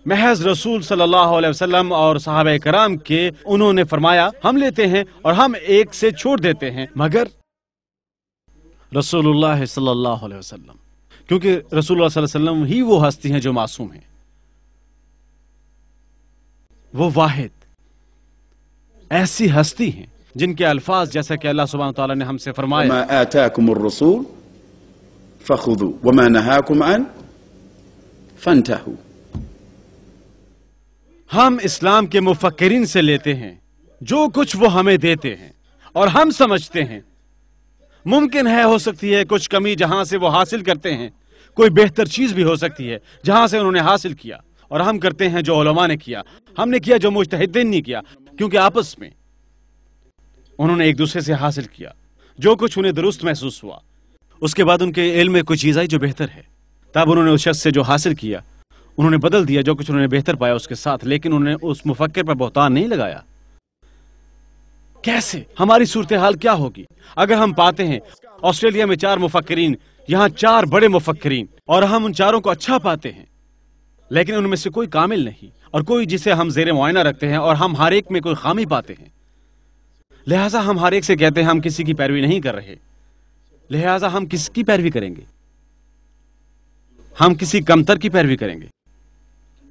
محض رسول صلی اللہ علیہ وسلم اور صحابہ کرام کے انہوں نے فرمایا ہم لیتے ہیں اور ہم ایک سے چھوڑ دیتے ہیں مگر رسول اللہ صلی اللہ علیہ وسلم، کیونکہ رسول اللہ صلی اللہ علیہ وسلم ہی وہ ہستی ہیں جو معصوم ہیں، وہ واحد ایسی ہستی ہیں جن کے الفاظ جیسا کہ اللہ سبحانہ وتعالی نے ہم سے فرمایا وما آتاكم الرسول فخذوا وما نهاكم عنه فانتهوا. ہم اسلام کے مفکرین سے لیتے ہیں جو کچھ وہ ہمیں دیتے ہیں، اور ہم سمجھتے ہیں ممکن ہے ہو سکتی ہے کچھ کمی جہاں سے وہ حاصل کرتے ہیں، کوئی بہتر چیز بھی ہو سکتی ہے جہاں سے انہوں نے حاصل کیا، اور ہم کرتے ہیں جو علماء نے کیا، ہم نے کیا جو مجتہدین نے کیا، کیونکہ آپس میں انہوں نے ایک دوسرے سے حاصل کیا جو کچھ انہیں درست محسوس ہوا، اس کے بعد ان کے علم میں کوئی چیز آئی جو بہتر ہے، تب انہوں نے اس شخص سے جو حاصل کیا انہوں نے بدل دیا جو کچھ انہوں نے بہتر پایا اس کے ساتھ، لیکن انہوں نے اس مفکر پر بہتان نہیں لگایا۔ کیسے؟ ہماری صورتحال کیا ہوگی اگر ہم پاتے ہیں آسٹریلیا میں 4 مفکرین، یہاں 4 بڑے مفکرین، اور ہم ان چاروں کو اچھا پاتے ہیں لیکن ان میں سے کوئی کامل نہیں اور کوئی جسے ہم زیر معائنہ رکھتے ہیں، اور ہم ہر ایک میں کوئی خامی پاتے ہیں، لہٰذا ہم ہر ایک سے کہتے ہیں ہم کسی کی پیروی نہیں کر رہے، لہٰذا ہم کس کی پیروی کریں گے؟ ہم کسی کمتر کی پیروی کریں گے۔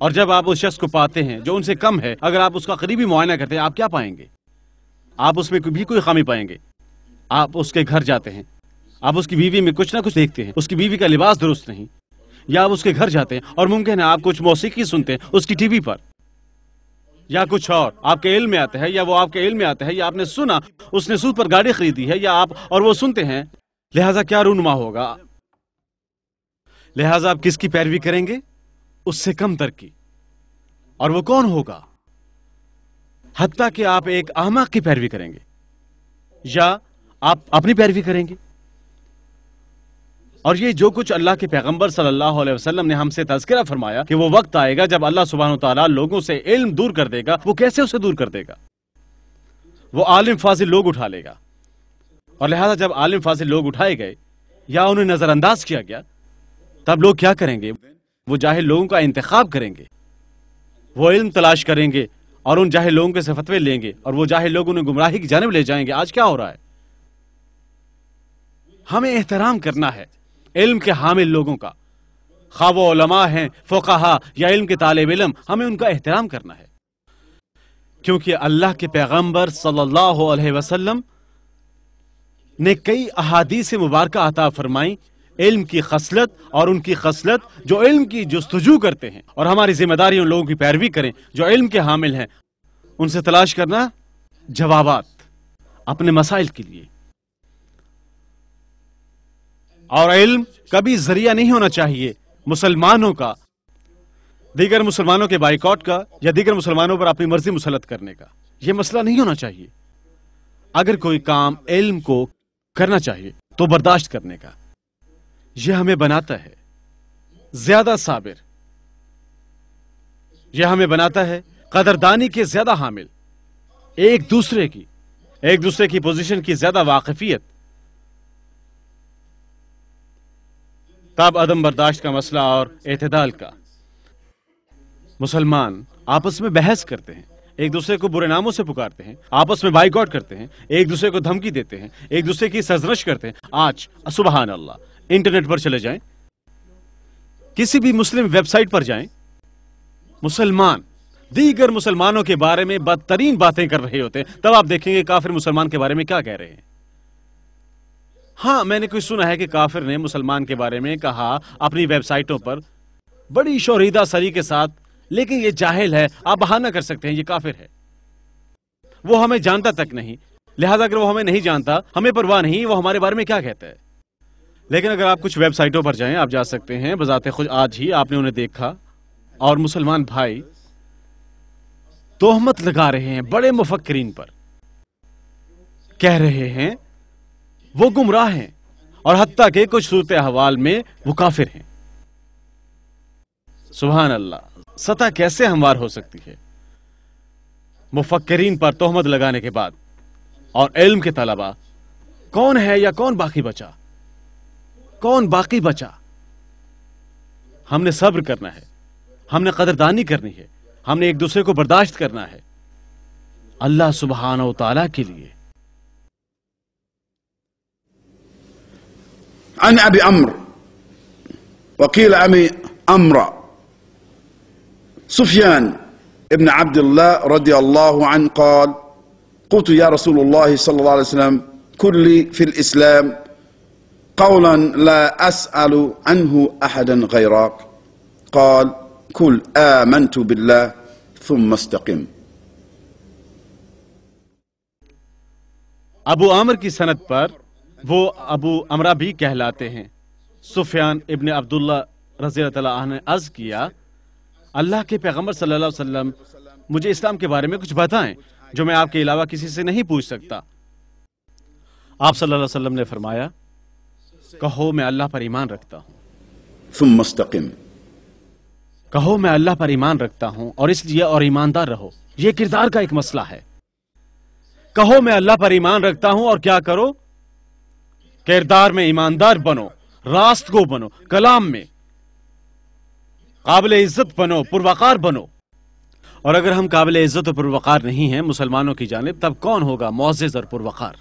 اور جب آپ اس شخص کو پاتے ہیں جو ان سے کم ہے، اگر آپ اس کا قریبی معائنہ کرتے ہیں آپ کیا پائیں گے؟ آپ اس میں بھی کوئی خامی پائیں گے۔ آپ اس کے گھر جاتے ہیں، آپ اس کی بیوی میں کچھ نہ کچھ دیکھتے ہیں، اس کی بیوی کا لباس درست نہیں، یا آپ اس کے گھر جاتے ہیں اور ممکن ہے آپ کچھ موسیقی سنتے ہیں اس کی ٹی وی پر، یا کچھ اور آپ کے علم میں آتا ہے، یا وہ آپ کے علم میں آتا ہے، یا آپ نے سنا اس نے سود پر گاڑی خریدی ہے، یا آپ اور وہ سنتے ہیں، لہذا کیا رونما ہوگا؟ لہذا آپ کس کی پیروی کریں گے؟ اس سے کم تر کی، اور وہ کون ہوگا؟ حتیٰ کہ آپ ایک احمق کی پیروی کریں گے یا آپ اپنی پیروی کریں گے۔ اور یہ جو کچھ اللہ کے پیغمبر صلی اللہ علیہ وسلم نے ہم سے تذکرہ فرمایا کہ وہ وقت آئے گا جب اللہ سبحانہ وتعالی لوگوں سے علم دور کر دے گا، وہ کیسے اسے دور کر دے گا؟ وہ عالم فاضل لوگ اٹھا لے گا، اور لہذا جب عالم فاضل لوگ اٹھائے گئے یا انہیں نظر انداز کیا گیا، تب لوگ کیا کریں گے؟ وہ جاہل لوگوں کا انتخاب کریں گے، وہ علم تلاش کریں گے اور ان جاہل لوگوں کے سے فتوے لیں گے، اور وہ جاہل لوگ انہیں گمراہی کی جانب لے جائیں گے۔ آج کیا ہو رہا ہے؟ ہمیں احترام کرنا ہے علم کے حامل لوگوں کا، خواہ وہ علماء ہیں، فقہا یا علم کے طالب علم، ہمیں ان کا احترام کرنا ہے، کیونکہ اللہ کے پیغمبر صلی اللہ علیہ وسلم نے کئی احادیث مبارکہ عطا فرمائیں علم کی خصلت، اور ان کی خصلت جو علم کی جستجو کرتے ہیں، اور ہماری ذمہ داری ان لوگوں کی پیروی کریں جو علم کے حامل ہیں، ان سے تلاش کرنا جوابات اپنے مسائل کے لیے، اور علم کبھی ذریعہ نہیں ہونا چاہیے مسلمانوں کا دیگر مسلمانوں کے بائیکاٹ کا یا دیگر مسلمانوں پر اپنی مرضی مسلط کرنے کا. یہ مسئلہ نہیں ہونا چاہیے. اگر کوئی کام علم کو کرنا چاہیے تو برداشت کرنے کا. یہ ہمیں بناتا ہے زیادہ صابر، یہ ہمیں بناتا ہے قدردانی کے زیادہ حامل، ایک دوسرے کی پوزیشن کی زیادہ واقفیت. تب عدم برداشت کا مسئلہ اور اعتدال کا. مسلمان آپس میں بحث کرتے ہیں، ایک دوسرے کو برے ناموں سے پکارتے ہیں، آپس میں بائیکاٹ کرتے ہیں، ایک دوسرے کو دھمکی دیتے ہیں، ایک دوسرے کی سرزنش کرتے ہیں. آج سبحان اللہ انٹرنیٹ پر چلے جائیں، کسی بھی مسلم ویب سائٹ پر جائیں، مسلمان دیگر مسلمانوں کے بارے میں بدترین باتیں کر رہے ہوتے ہیں. تب آپ دیکھیں گے کافر مسلمان کے بارے میں کیا کہہ رہے ہیں. ہاں میں نے کوئی سنا ہے کہ کافر نے مسلمان کے بارے میں کہا اپنی ویب سائٹوں پر بڑی شوریدہ سری کے ساتھ، لیکن یہ جاہل ہے، آپ بہانہ کر سکتے ہیں یہ کافر ہے، وہ ہمیں جانتا تک نہیں، لہذا اگر وہ ہمیں نہیں جانتا ہمیں پرواہ نہیں وہ ہمارے بارے میں کیا کہتا ہے. لیکن اگر آپ کچھ ویب سائٹوں پر جائیں، آپ جا سکتے ہیں بذات خود، آج ہی آپ نے انہیں دیکھا اور مسلمان بھائی تہمت لگا رہے ہیں بڑے مفکرین پر، کہہ رہے ہیں وہ گمراہ ہیں، اور حتیٰ کہ کچھ صورت احوال میں وہ کافر ہیں. سبحان اللہ، سطح کیسے ہموار ہو سکتی ہے مفکرین پر تہمت لگانے کے بعد. اور علم کے طلبہ کون ہے یا کون باقی بچا؟ کون باقی بچا؟ ہم نے صبر کرنا ہے، ہم نے قدردانی کرنی ہے، ہم نے ایک دوسرے کو برداشت کرنا ہے اللہ سبحانہ و تعالی کے لیے. عن ابي عمرو وقيل ابي عمرو سفيان ابن عبد الله رضي الله عنه قال قلت يا رسول الله صلى الله عليه وسلم قل لي في الإسلام قولا لا أسأل عنه أحدا غيرك قال قل آمنت بالله ثم استقم. ابو عامر کی سند پر وہ ابو عمرہ بھی کہلاتے ہیں. سفیان ابن عبداللہ رضی اللہ عنہ نے عرض کیا اللہ کے پیغمبر صلی اللہ علیہ وسلم مجھے اسلام کے بارے میں کچھ بتائیں جو میں آپ کے علاوہ کسی سے نہیں پوچھ سکتا. آپ صلی اللہ علیہ وسلم نے فرمایا کہو میں اللہ پر ایمان رکھتا ہوں، ثم استقم. کہو میں اللہ پر ایمان رکھتا ہوں اور اس لیے اور ایماندار رہو. یہ کردار کا ایک مسئلہ ہے. کہو میں اللہ پر ایمان رکھتا ہوں اور کیا کرو؟ کردار میں ایماندار بنو، راست گو بنو، کلام میں قابل عزت بنو، پروقار بنو. اور اگر ہم قابل عزت اور پروقار نہیں ہیں مسلمانوں کی جانب، تب کون ہوگا معزز اور پروقار؟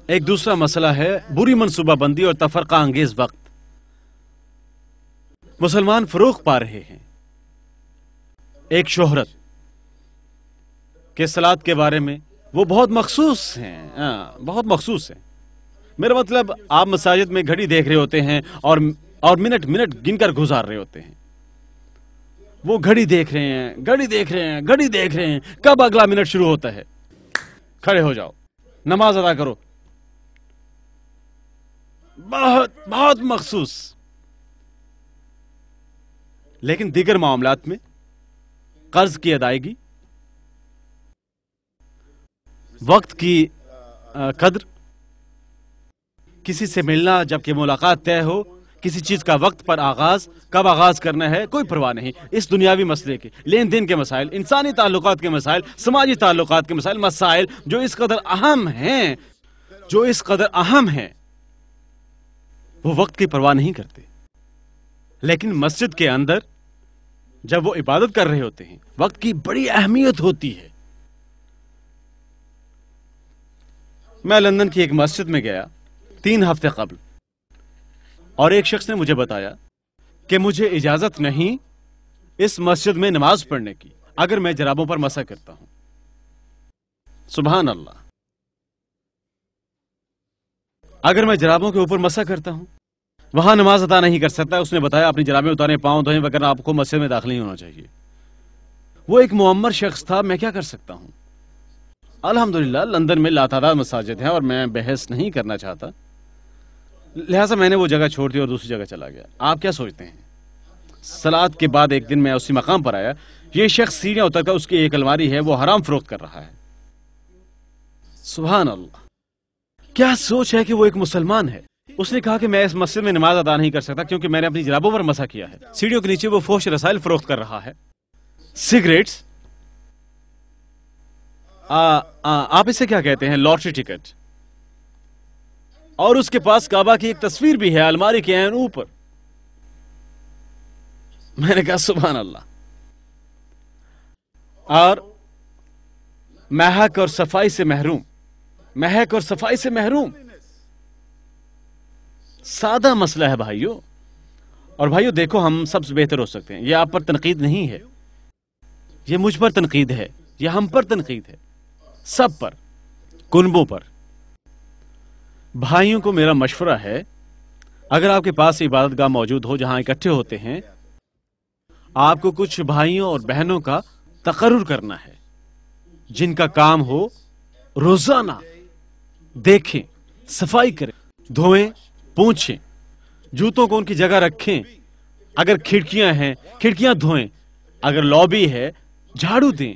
ایک دوسرا مسئلہ ہے بری منصوبہ بندی اور تفرقہ انگیز وقت. مسلمان فروغ پا رہے ہیں ایک شہرت کے صلات کے بارے میں، وہ بہت مخصوص ہیں، بہت مخصوص ہیں. میرا مطلب آپ مساجد میں گھڑی دیکھ رہے ہوتے ہیں اور منٹ گن کر گزار رہے ہوتے ہیں. وہ گھڑی دیکھ رہے ہیں، گھڑی دیکھ رہے ہیں، گھڑی دیکھ رہے ہیں، کب اگلا منٹ شروع ہوتا ہے. کھڑے ہو جاؤ، نماز ادا کرو. بہت مخصوص. لیکن دیگر معاملات میں قرض کی ادائیگی، وقت کی قدر، کسی سے ملنا جبکہ ملاقات طے ہو، کسی چیز کا وقت پر آغاز، کب آغاز کرنا ہے کوئی پرواہ نہیں. اس دنیاوی مسئلے کے، لین دین کے مسائل، انسانی تعلقات کے مسائل، سماجی تعلقات کے مسائل، مسائل جو اس قدر اہم ہیں وہ وقت کی پرواہ نہیں کرتے. لیکن مسجد کے اندر جب وہ عبادت کر رہے ہوتے ہیں وقت کی بڑی اہمیت ہوتی ہے. میں لندن کی ایک مسجد میں گیا 3 ہفتے قبل، اور ایک شخص نے مجھے بتایا کہ مجھے اجازت نہیں اس مسجد میں نماز پڑھنے کی اگر میں جرابوں پر مسح کرتا ہوں. سبحان اللہ. اگر میں جرابوں کے اوپر مسح کرتا ہوں وہاں نماز ادا نہیں کر سکتا. اس نے بتایا اپنی جرابیں اتاریں، پاؤں دھوئیں، وغیرہ آپ کو مسجد میں داخل نہیں ہونا چاہیے. وہ ایک معمر شخص تھا، میں کیا کر سکتا ہوں؟ الحمدللہ لندن میں لاتعداد مساجد ہیں اور میں بحث نہیں کرنا چاہتا، لہٰذا میں نے وہ جگہ چھوڑ دی اور دوسری جگہ چلا گیا۔ آپ کیا سوچتے ہیں؟ صلات کے بعد ایک دن میں اسی مقام پر آیا، یہ شخص سیڑھیاں اتر کر اس کی ایک الماری ہے وہ حرام فروخت کر رہا ہے۔ سبحان اللہ، کیا سوچ ہے کہ وہ ایک مسلمان ہے۔ اس نے کہا کہ میں اس مسجد میں نماز ادا نہیں کر سکتا کیونکہ میں نے اپنی جرابوں پر مسح کیا ہے۔ سیڑھیوں کے نیچے وہ فحش رسائل فروخت کر رہا ہے، سگریٹس، آپ اسے کیا کہتے ہیں، لاٹری ٹکٹ، اور اس کے پاس کعبہ کی ایک تصویر بھی ہے الماری کے عین اوپر۔ میں نے کہا سبحان اللہ۔ اور مہک اور صفائی سے محروم، مہک اور صفائی سے محروم، سادہ مسئلہ ہے بھائیو۔ اور بھائیو دیکھو، ہم سب سے بہتر ہو سکتے ہیں، یہ آپ پر تنقید نہیں ہے، یہ مجھ پر تنقید ہے، یہ ہم پر تنقید ہے، سب پر، کنبوں پر۔ بھائیوں کو میرا مشورہ ہے، اگر آپ کے پاس عبادت گاہ موجود ہو جہاں اکٹھے ہوتے ہیں، آپ کو کچھ بھائیوں اور بہنوں کا تقرر کرنا ہے جن کا کام ہو روزانہ دیکھیں، صفائی کریں، دھوئیں، پونچھیں، جوتوں کو ان کی جگہ رکھیں، اگر کھڑکیاں ہیں کھڑکیاں دھوئیں، اگر لابی ہے جھاڑو دیں،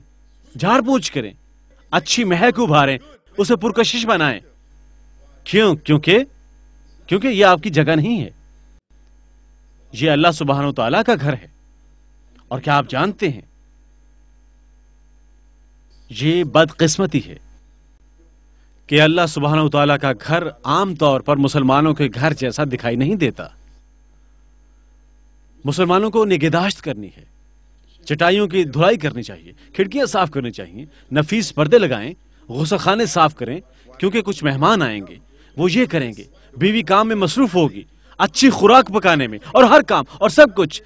جھاڑ پونچھ کریں، اچھی مہک ابھاریں، اسے پرکشش بنائیں۔ کیونکہ یہ آپ کی جگہ نہیں ہے، یہ اللہ سبحانہ و تعالیٰ کا گھر ہے۔ اور کیا آپ جانتے ہیں یہ بدقسمتی ہے کہ اللہ سبحانہ و تعالیٰ کا گھر عام طور پر مسلمانوں کے گھر جیسا دکھائی نہیں دیتا۔ مسلمانوں کو نگہداشت کرنی ہے، چٹائیوں کی دھلائی کرنی چاہیے، کھڑکیاں صاف کرنی چاہیے، نفیس پردے لگائیں، غسل خانے صاف کریں، کیونکہ کچھ مہمان آئیں گے، وہ یہ کریں گے، بیوی کام میں مصروف ہوگی، اچھی خوراک پکانے میں، اور ہر کام اور سب کچھ۔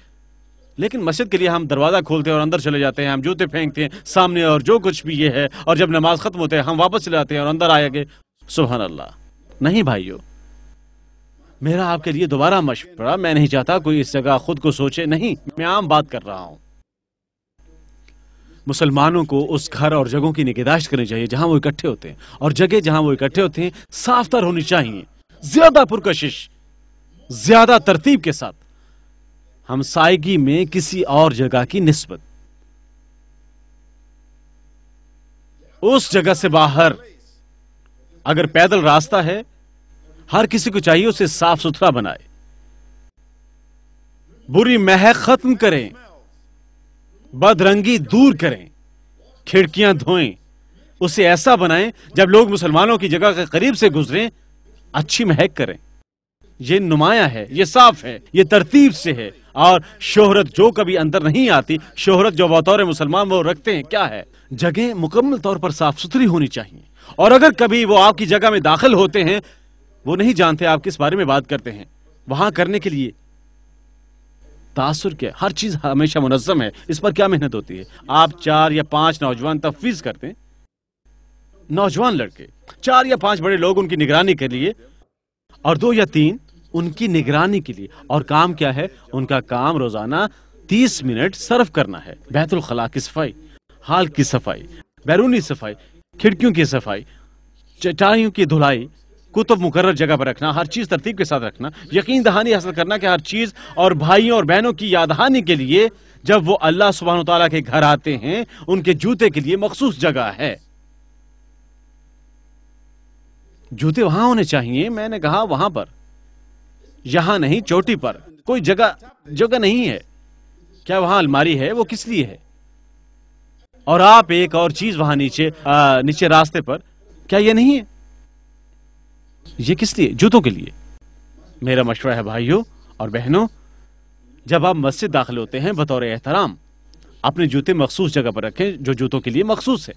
لیکن مسجد کے لیے ہم دروازہ کھولتے ہیں اور اندر چلے جاتے ہیں، ہم جوتے پھینکتے ہیں سامنے اور جو کچھ بھی یہ ہے، اور جب نماز ختم ہوتے ہیں ہم واپس چلے جاتے ہیں اور اندر آئے گے۔ سبحان اللہ۔ نہیں بھائیو، میرا آپ کے لیے دوبارہ مشورہ، میں نہیں چاہتا کوئی اس جگہ خود کو سوچے، نہیں، میں عام بات کر رہا ہوں۔ مسلمانوں کو اس گھر اور جگہوں کی نگہداشت کرنی چاہیے جہاں وہ اکٹھے ہوتے ہیں، اور جگہ جہاں وہ اکٹھے ہوتے ہیں صاف تر ہونی چاہیے، زیادہ پرکشش، زیادہ ترتیب کے ساتھ، ہمسائیگی میں کسی اور جگہ کی نسبت۔ اس جگہ سے باہر اگر پیدل راستہ ہے، ہر کسی کو چاہیے اسے صاف ستھرا بنائے، بری مہک ختم کریں، بدرنگی دور کریں، کھڑکیاں دھوئیں، اسے ایسا بنائیں جب لوگ مسلمانوں کی جگہ کے قریب سے گزریں اچھی مہک کریں۔ یہ نمایاں ہے، یہ صاف ہے، یہ ترتیب سے ہے۔ اور شہرت جو کبھی اندر نہیں آتی، شہرت جو بطور مسلمان وہ رکھتے ہیں، کیا ہے؟ جگہ مکمل طور پر صاف ستھری ہونی چاہیے، اور اگر کبھی وہ آپ کی جگہ میں داخل ہوتے ہیں، وہ نہیں جانتے آپ کس بارے میں بات کرتے ہیں، وہاں کرنے کے لیے تاثر کیا، ہر چیز ہمیشہ منظم ہے، اس پر کیا محنت ہوتی ہے۔ آپ 4 یا 5 نوجوان تفویض کرتے ہیں، نوجوان لڑکے، 4 یا 5 بڑے لوگ ان کی نگرانی کے لیے، اور 2 یا 3 ان کی نگرانی کے لیے، اور کام کیا ہے؟ ان کا کام روزانہ 30 منٹ صرف کرنا ہے۔ بیت الخلاء کی صفائی، ہال کی صفائی، بیرونی صفائی، کھڑکیوں کی صفائی، چٹائیوں کی دھلائی، کتب مقرر جگہ پر رکھنا، ہر چیز ترتیب کے ساتھ رکھنا، یقین دہانی حاصل کرنا کہ ہر چیز، اور بھائیوں اور بہنوں کی یاد دہانی کے لیے جب وہ اللہ سبحانہ و تعالیٰ کے گھر آتے ہیں ان کے جوتے کے لیے مخصوص جگہ ہے، جوتے وہاں ہونے چاہیے۔ میں نے کہا وہاں پر، یہاں نہیں، چوٹی پر کوئی جگہ نہیں ہے۔ کیا وہاں الماری ہے؟ وہ کس لیے ہے؟ اور آپ ایک اور چیز وہاں نیچے راستے پر، کیا یہ نہیں ہے؟ یہ کس لیے؟ جوتوں کے لیے۔ میرا مشورہ ہے بھائیوں اور بہنوں، جب آپ مسجد داخل ہوتے ہیں بطور احترام اپنے جوتے مخصوص جگہ پر رکھیں جو جوتوں کے لیے مخصوص ہے،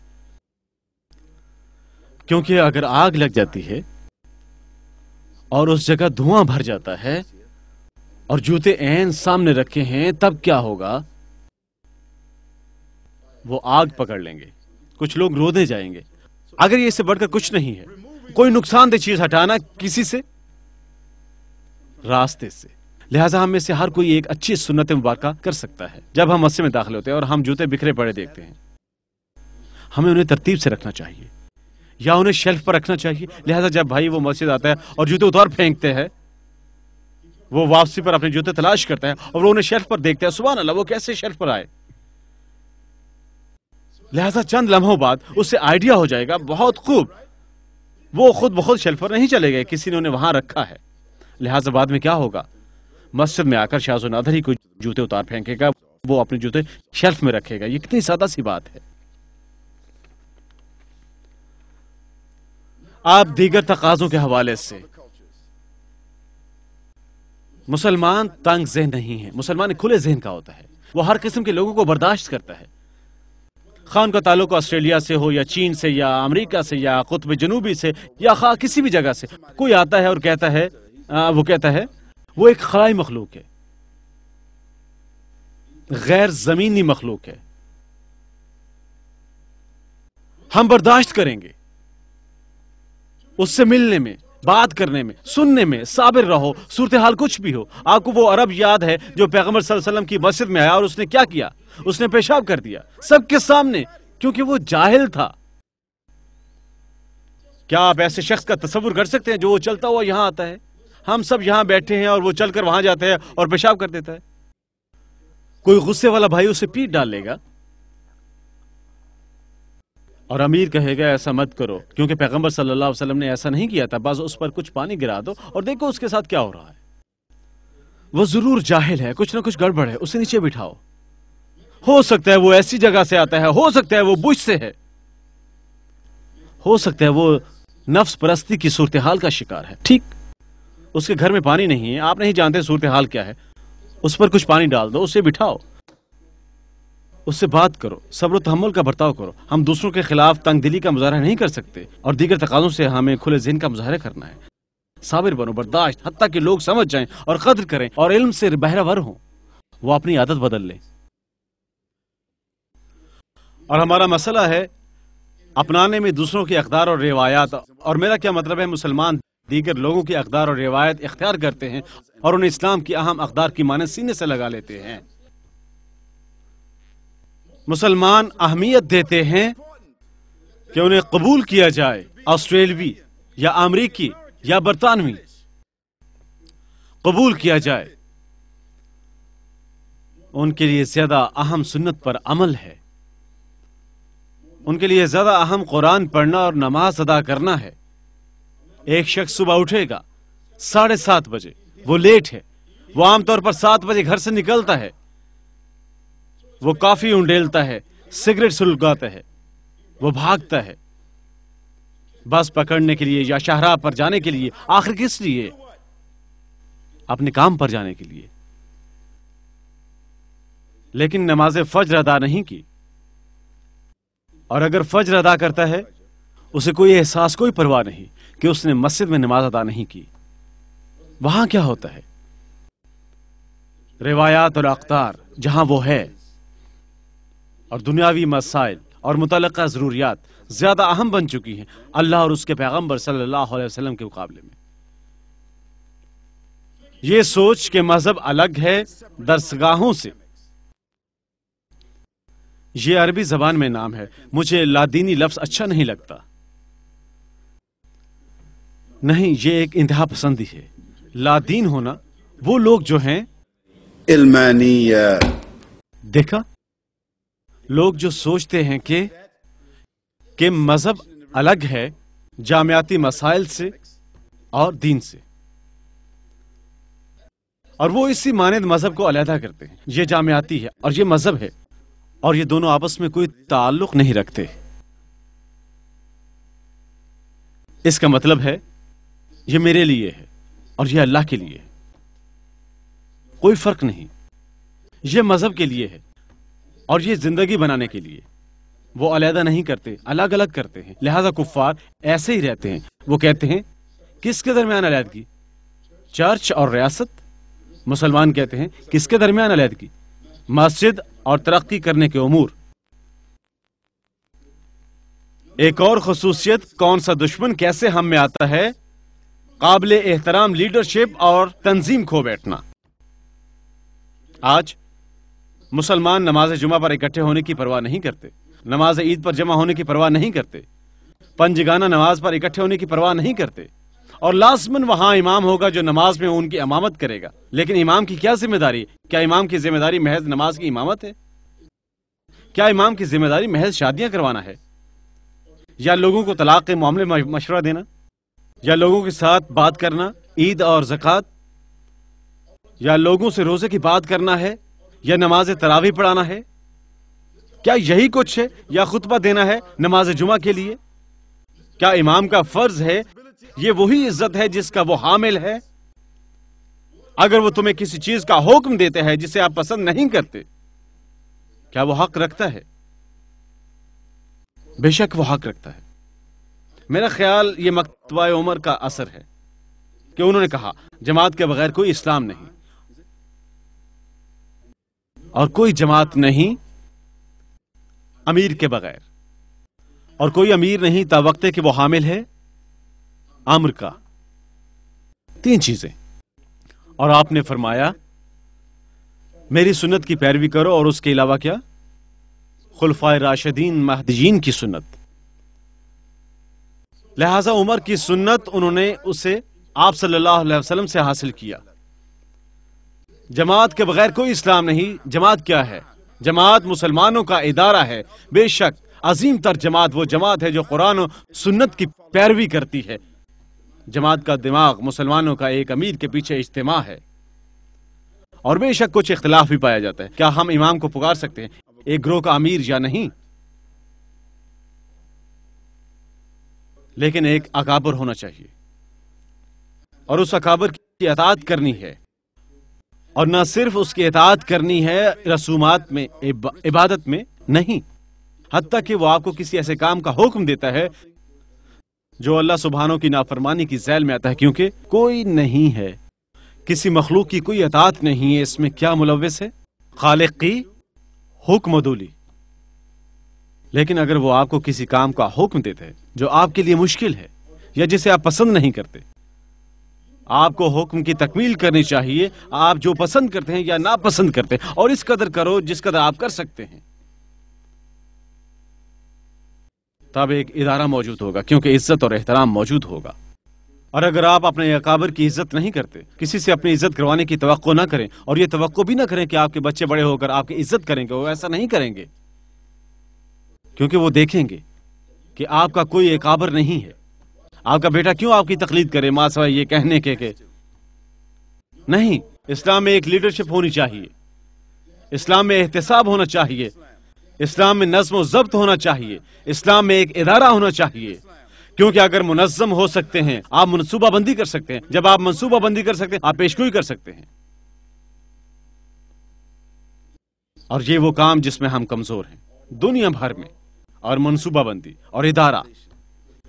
کیونکہ اگر آگ لگ جاتی ہے اور اس جگہ دھواں بھر جاتا ہے اور جوتے عین سامنے رکھے ہیں، تب کیا ہوگا؟ وہ آگ پکڑ لیں گے، کچھ لوگ رونے جائیں گے۔ اگر یہ اس سے بڑھ کر کچھ نہیں ہے، کوئی نقصان دہ چیز ہٹانا کسی سے، راستے سے، لہٰذا ہم میں سے ہر کوئی ایک اچھی سنت مبارکہ کر سکتا ہے۔ جب ہم مسجد میں داخل ہوتے ہیں اور ہم جوتے بکھرے پڑے دیکھتے ہیں، ہمیں انہیں ترتیب سے رکھنا چاہیے، یا انہیں شیلف پر رکھنا چاہیے؟ لہذا جب بھائی وہ مسجد آتا ہے اور جوتے اتار پھینکتے ہیں، وہ واپسی پر اپنے جوتے تلاش کرتا ہے اور وہ انہیں شیلف پر دیکھتا ہے، سبحان اللہ وہ کیسے شیلف پر آئے؟ لہذا چند لمحوں بعد اس سے آئیڈیا ہو جائے گا بہت خوب، وہ خود بخود شیلف پر نہیں چلے گئے، کسی نے انہیں وہاں رکھا ہے۔ لہذا بعد میں کیا ہوگا؟ مسجد میں آ کر شاذ و نادر ہی کوئی جوتے اتار پھینکے گا، وہ اپنے جوتے شیلف میں رکھے گا۔ یہ کتنی سادہ سی بات ہے۔ آپ دیگر تقاضوں کے حوالے سے، مسلمان تنگ ذہن نہیں ہے، مسلمان کھلے ذہن کا ہوتا ہے، وہ ہر قسم کے لوگوں کو برداشت کرتا ہے، خواہ ان کا تعلق آسٹریلیا سے ہو یا چین سے یا امریکہ سے یا قطب جنوبی سے یا خواہ کسی بھی جگہ سے۔ کوئی آتا ہے اور کہتا ہے وہ ایک خلائی مخلوق ہے، غیر زمینی مخلوق ہے، ہم برداشت کریں گے، اس سے ملنے میں، بات کرنے میں، سننے میں صابر رہو، صورتحال کچھ بھی ہو۔ آپ کو وہ عرب یاد ہے جو پیغمبر صلی اللہ علیہ وسلم کی مسجد میں آیا اور اس نے کیا کیا؟ اس نے پیشاب کر دیا سب کے سامنے، کیونکہ وہ جاہل تھا۔ کیا آپ ایسے شخص کا تصور کر سکتے ہیں جو وہ چلتا ہوا یہاں آتا ہے؟ ہم سب یہاں بیٹھے ہیں اور وہ چل کر وہاں جاتا ہے اور پیشاب کر دیتا ہے۔ کوئی غصے والا بھائی اسے پیٹ ڈال لے گا اور امیر کہے گا ایسا مت کرو کیونکہ پیغمبر صلی اللہ علیہ وسلم نے ایسا نہیں کیا تھا، بس اس پر کچھ پانی گرا دو اور دیکھو اس کے ساتھ کیا ہو رہا ہے۔ وہ ضرور جاہل ہے، کچھ نہ کچھ گڑبڑ ہے، اسے نیچے بٹھاؤ۔ ہو سکتا ہے وہ ایسی جگہ سے آتا ہے، ہو سکتا ہے وہ بش سے ہے، ہو سکتا ہے وہ نفس پرستی کی صورتحال کا شکار ہے، ٹھیک؟ اس کے گھر میں پانی نہیں ہے، آپ نہیں جانتے صورتحال کیا ہے، اس پر کچھ پانی ڈال دو، اسے بٹھاؤ، اس سے بات کرو، صبر و تحمل کا برتاؤ کرو۔ ہم دوسروں کے خلاف تنگ دلی کا مظاہرہ نہیں کر سکتے اور دیگر تقاضوں سے ہمیں کھلے ذہن کا مظاہرہ کرنا ہے۔ صابر بنو، برداشت، حتیٰ کہ لوگ سمجھ جائیں اور قدر کریں اور علم سے بہرہ ہوں، وہ اپنی عادت بدل لیں۔ اور ہمارا مسئلہ ہے اپنانے میں دوسروں کی اقدار اور روایات، اور میرا کیا مطلب ہے، مسلمان دیگر لوگوں کی اقدار اور روایت اختیار کرتے ہیں اور انہیں اسلام کی اہم اقدار کی مانند سینے سے لگا لیتے ہیں۔ مسلمان اہمیت دیتے ہیں کہ انہیں قبول کیا جائے، آسٹریلوی یا امریکی یا برطانوی قبول کیا جائے، ان کے لیے زیادہ اہم سنت پر عمل ہے، ان کے لیے زیادہ اہم قرآن پڑھنا اور نماز ادا کرنا ہے۔ ایک شخص صبح اٹھے گا 7:30 بجے، وہ لیٹ ہے، وہ عام طور پر 7 بجے گھر سے نکلتا ہے، وہ کافی انڈیلتا ہے، سگریٹ سلگاتا ہے، وہ بھاگتا ہے بس پکڑنے کے لیے یا شاہراہ پر جانے کے لیے۔ آخر کس لیے؟ اپنے کام پر جانے کے لیے، لیکن نماز فجر ادا نہیں کی۔ اور اگر فجر ادا کرتا ہے اسے کوئی احساس، کوئی پرواہ نہیں کہ اس نے مسجد میں نماز ادا نہیں کی۔ وہاں کیا ہوتا ہے؟ روایات اور اقدار جہاں وہ ہے اور دنیاوی مسائل اور متعلقہ ضروریات زیادہ اہم بن چکی ہیں اللہ اور اس کے پیغمبر صلی اللہ علیہ وسلم کے مقابلے میں۔ یہ سوچ کہ مذہب الگ ہے درسگاہوں سے، یہ عربی زبان میں نام ہے، مجھے لادینی لفظ اچھا نہیں لگتا، نہیں، یہ ایک انتہا پسندی ہے۔ لادین ہونا وہ لوگ جو ہیں علمانیہ، دیکھا، لوگ جو سوچتے ہیں کہ مذہب الگ ہے جامعاتی مسائل سے اور دین سے، اور وہ اسی مانند مذہب کو علیحدہ کرتے ہیں۔ یہ جامعاتی ہے اور یہ مذہب ہے، اور یہ دونوں آپس میں کوئی تعلق نہیں رکھتے۔ اس کا مطلب ہے یہ میرے لیے ہے اور یہ اللہ کے لیے ہے، کوئی فرق نہیں۔ یہ مذہب کے لیے ہے اور یہ زندگی بنانے کے لیے، وہ علیحدہ نہیں کرتے، الگ الگ کرتے ہیں۔ لہذا کفار ایسے ہی رہتے ہیں، وہ کہتے ہیں کس کے درمیان علیحدگی؟ چرچ اور ریاست۔ مسلمان کہتے ہیں کس کے درمیان علیحدگی؟ مسجد اور ترقی کرنے کے امور۔ ایک اور خصوصیت، کون سا دشمن کیسے ہم میں آتا ہے؟ قابل احترام لیڈرشپ اور تنظیم کھو بیٹھنا۔ آج مسلمان نماز جمعہ پر اکٹھے ہونے کی پرواہ نہیں کرتے، نماز عید پر جمع ہونے کی پرواہ نہیں کرتے، پنجگانہ نماز پر اکٹھے ہونے کی پرواہ نہیں کرتے، اور لازماً وہاں امام ہوگا جو نماز میں ان کی امامت کرے گا، لیکن امام کی کیا ذمہ داری؟ کیا امام کی ذمہ داری محض نماز کی امامت ہے؟ کیا امام کی ذمہ داری محض شادیاں کروانا ہے، یا لوگوں کو طلاق کے معاملے میں مشورہ دینا، یا لوگوں کے ساتھ بات کرنا عید اور زکوٰۃ، یا لوگوں سے روزے کی بات کرنا ہے، یا نماز تراویح پڑھانا ہے؟ کیا یہی کچھ ہے، یا خطبہ دینا ہے نماز جمعہ کے لیے؟ کیا امام کا فرض ہے؟ یہ وہی عزت ہے جس کا وہ حامل ہے؟ اگر وہ تمہیں کسی چیز کا حکم دیتے ہیں جسے آپ پسند نہیں کرتے، کیا وہ حق رکھتا ہے؟ بے شک وہ حق رکھتا ہے۔ میرا خیال یہ مکتبہ عمر کا اثر ہے کہ انہوں نے کہا جماعت کے بغیر کوئی اسلام نہیں، اور کوئی جماعت نہیں امیر کے بغیر، اور کوئی امیر نہیں تا وقت کہ وہ حامل ہے امر کا۔ 3 چیزیں، اور آپ نے فرمایا میری سنت کی پیروی کرو، اور اس کے علاوہ کیا؟ خلفائے راشدین مہدیین کی سنت۔ لہذا عمر کی سنت انہوں نے اسے آپ صلی اللہ علیہ وسلم سے حاصل کیا۔ جماعت کے بغیر کوئی اسلام نہیں۔ جماعت کیا ہے؟ جماعت مسلمانوں کا ادارہ ہے۔ بے شک عظیم تر جماعت وہ جماعت ہے جو قرآن و سنت کی پیروی کرتی ہے۔ جماعت کا دماغ مسلمانوں کا ایک امیر کے پیچھے اجتماع ہے، اور بے شک کچھ اختلاف بھی پایا جاتا ہے۔ کیا ہم امام کو پکار سکتے ہیں ایک گروہ کا امیر یا نہیں؟ لیکن ایک اکابر ہونا چاہیے، اور اس اکابر کی اطاعت کرنی ہے، اور نہ صرف اس کی اطاعت کرنی ہے رسومات میں، عبادت میں نہیں، حتیٰ کہ وہ آپ کو کسی ایسے کام کا حکم دیتا ہے جو اللہ سبحانہ کی نافرمانی کی ذیل میں آتا ہے، کیونکہ کوئی نہیں ہے، کسی مخلوق کی کوئی اطاعت نہیں ہے۔ اس میں کیا ملوث ہے؟ خالق کی حکم عدولی۔ لیکن اگر وہ آپ کو کسی کام کا حکم دیتے ہیں جو آپ کے لیے مشکل ہے یا جسے آپ پسند نہیں کرتے، آپ کو حکم کی تکمیل کرنی چاہیے۔ آپ جو پسند کرتے ہیں یا ناپسند کرتے ہیں، اور اس قدر کرو جس قدر آپ کر سکتے ہیں، تب ایک ادارہ موجود ہوگا، کیونکہ عزت اور احترام موجود ہوگا۔ اور اگر آپ اپنے اکابر کی عزت نہیں کرتے، کسی سے اپنی عزت کروانے کی توقع نہ کریں، اور یہ توقع بھی نہ کریں کہ آپ کے بچے بڑے ہو کر آپ کی عزت کریں گے، وہ ایسا نہیں کریں گے، کیونکہ وہ دیکھیں گے کہ آپ کا کوئی اکابر نہیں ہے۔ آپ کا بیٹا کیوں آپ کی تقلید کرے ماں سوائے یہ کہنے کے کہ نہیں۔ اسلام میں ایک لیڈرشپ ہونی چاہیے، اسلام میں احتساب ہونا چاہیے، اسلام میں نظم و ضبط ہونا چاہیے، اسلام میں ایک ادارہ ہونا چاہیے، کیونکہ اگر منظم ہو سکتے ہیں آپ منصوبہ بندی کر سکتے ہیں۔ جب آپ منصوبہ بندی کر سکتے ہیں آپ پیشگوئی کر سکتے ہیں، اور یہ وہ کام جس میں ہم کمزور ہیں دنیا بھر میں، اور منصوبہ بندی اور ادارہ،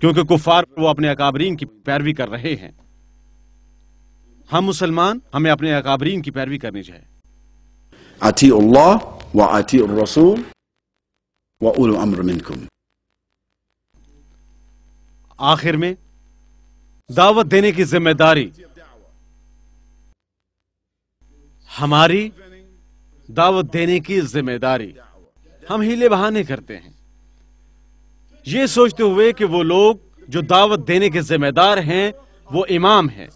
کیونکہ کفار وہ اپنے اکابرین کی پیروی کر رہے ہیں۔ ہم مسلمان، ہمیں اپنے اکابرین کی پیروی کرنی چاہیے۔ اطیعوا اللہ واطیعوا الرسول واولی الامر منکم۔ آخر میں دعوت دینے کی ذمہ داری ہماری، دعوت دینے کی ذمہ داری۔ ہم ہیلے بہانے کرتے ہیں یہ سوچتے ہوئے کہ وہ لوگ جو دعوت دینے کے ذمہ دار ہیں وہ امام ہیں،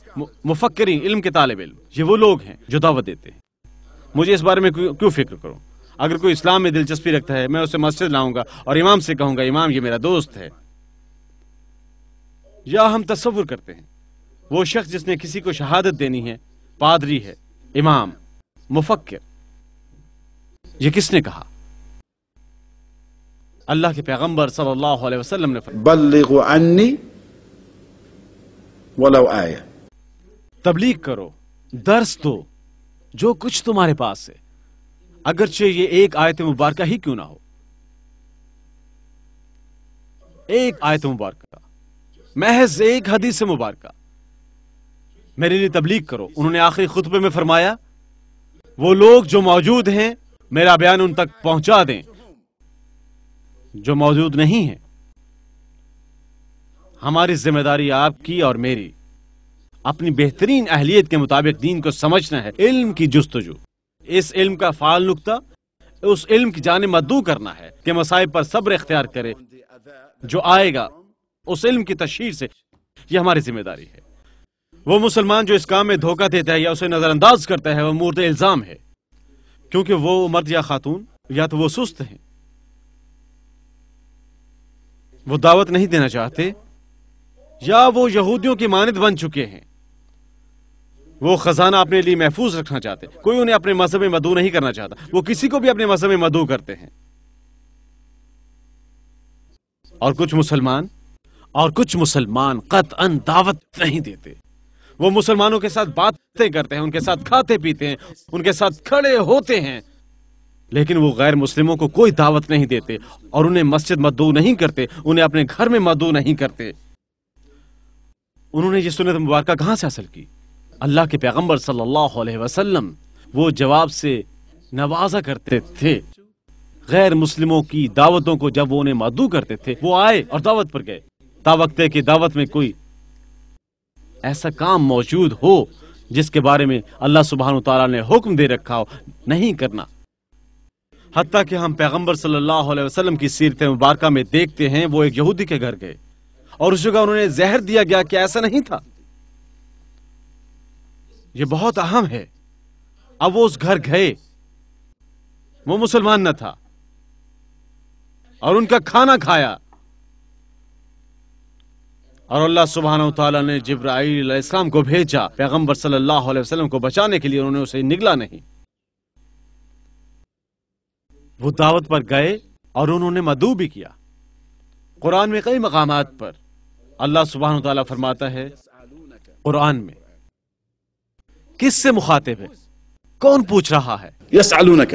مفکرین، علم کے طالب علم، یہ وہ لوگ ہیں جو دعوت دیتے ہیں۔ مجھے اس بارے میں کیوں فکر کروں؟ اگر کوئی اسلام میں دلچسپی رکھتا ہے میں اسے مسجد لاؤں گا اور امام سے کہوں گا امام یہ میرا دوست ہے۔ یا ہم تصور کرتے ہیں وہ شخص جس نے کسی کو شہادت دینی ہے پادری ہے، امام، مفکر۔ یہ کس نے کہا؟ اللہ کے پیغمبر صلی اللہ علیہ وسلم نے فرمایا بلغوا عنی ولو آیہ، تبلیغ کرو، درس دو جو کچھ تمہارے پاس ہے، اگرچہ یہ ایک آیت مبارکہ ہی کیوں نہ ہو، ایک آیت مبارکہ، محض ایک حدیث مبارکہ، میرے لیے تبلیغ کرو۔ انہوں نے آخری خطبے میں فرمایا وہ لوگ جو موجود ہیں میرا بیان ان تک پہنچا دیں، جو موجود نہیں ہیں۔ ہماری ذمہ داری آپ کی اور میری اپنی بہترین اہلیت کے مطابق دین کو سمجھنا ہے، علم کی جستجو، اس علم کا فعال نقطہ اس علم کی جانب مدعو کرنا ہے کہ مصائب پر صبر اختیار کرے جو آئے گا اس علم کی تشہیر سے، یہ ہماری ذمہ داری ہے۔ وہ مسلمان جو اس کام میں دھوکہ دیتا ہے یا اسے نظر انداز کرتا ہے وہ مورد الزام ہے، کیونکہ وہ مرد یا خاتون یا تو وہ سست ہیں، وہ دعوت نہیں دینا چاہتے، یا وہ یہودیوں کی مانند بن چکے ہیں، وہ خزانہ اپنے لیے محفوظ رکھنا چاہتے، کوئی انہیں اپنے مذہب میں مدعو نہیں کرنا چاہتا، وہ کسی کو بھی اپنے مذہب میں مدعو کرتے ہیں۔ اور کچھ مسلمان قطعاً دعوت نہیں دیتے، وہ مسلمانوں کے ساتھ باتیں کرتے ہیں، ان کے ساتھ کھاتے پیتے ہیں، ان کے ساتھ کھڑے ہوتے ہیں، لیکن وہ غیر مسلموں کو کوئی دعوت نہیں دیتے اور انہیں مسجد مدعو نہیں کرتے، انہیں اپنے گھر میں مدعو نہیں کرتے۔ انہوں نے یہ سنت مبارکہ کہاں سے حاصل کی؟ اللہ کے پیغمبر صلی اللہ علیہ وسلم وہ جواب سے نوازا کرتے تھے۔ غیر مسلموں کی دعوتوں کو جب وہ انہیں مدعو کرتے تھے، وہ آئے اور دعوت پر گئے، تا وقت ہے کہ دعوت میں کوئی ایسا کام موجود ہو جس کے بارے میں اللہ سبحانہ وتعالیٰ نے حکم دے رکھا ہو، نہیں کرنا۔ حتیٰ کہ ہم پیغمبر صلی اللہ علیہ وسلم کی سیرت مبارکہ میں دیکھتے ہیں وہ ایک یہودی کے گھر گئے اور اس جگہ انہوں نے زہر دیا گیا کہ ایسا نہیں تھا۔ یہ بہت اہم ہے۔ اب وہ اس گھر گئے، وہ مسلمان نہ تھا، اور ان کا کھانا کھایا، اور اللہ سبحانہ وتعالیٰ نے جبرائیل علیہ السلام کو بھیجا پیغمبر صلی اللہ علیہ وسلم کو بچانے کے لیے، انہوں نے اسے نگلا نہیں۔ وہ دعوت پر گئے اور انہوں نے مدعو بھی کیا۔ قرآن میں کئی مقامات پر اللہ سبحانہ وتعالیٰ فرماتا ہے، قرآن میں کس سے مخاطب ہے؟ کون پوچھ رہا ہے؟ يسألونك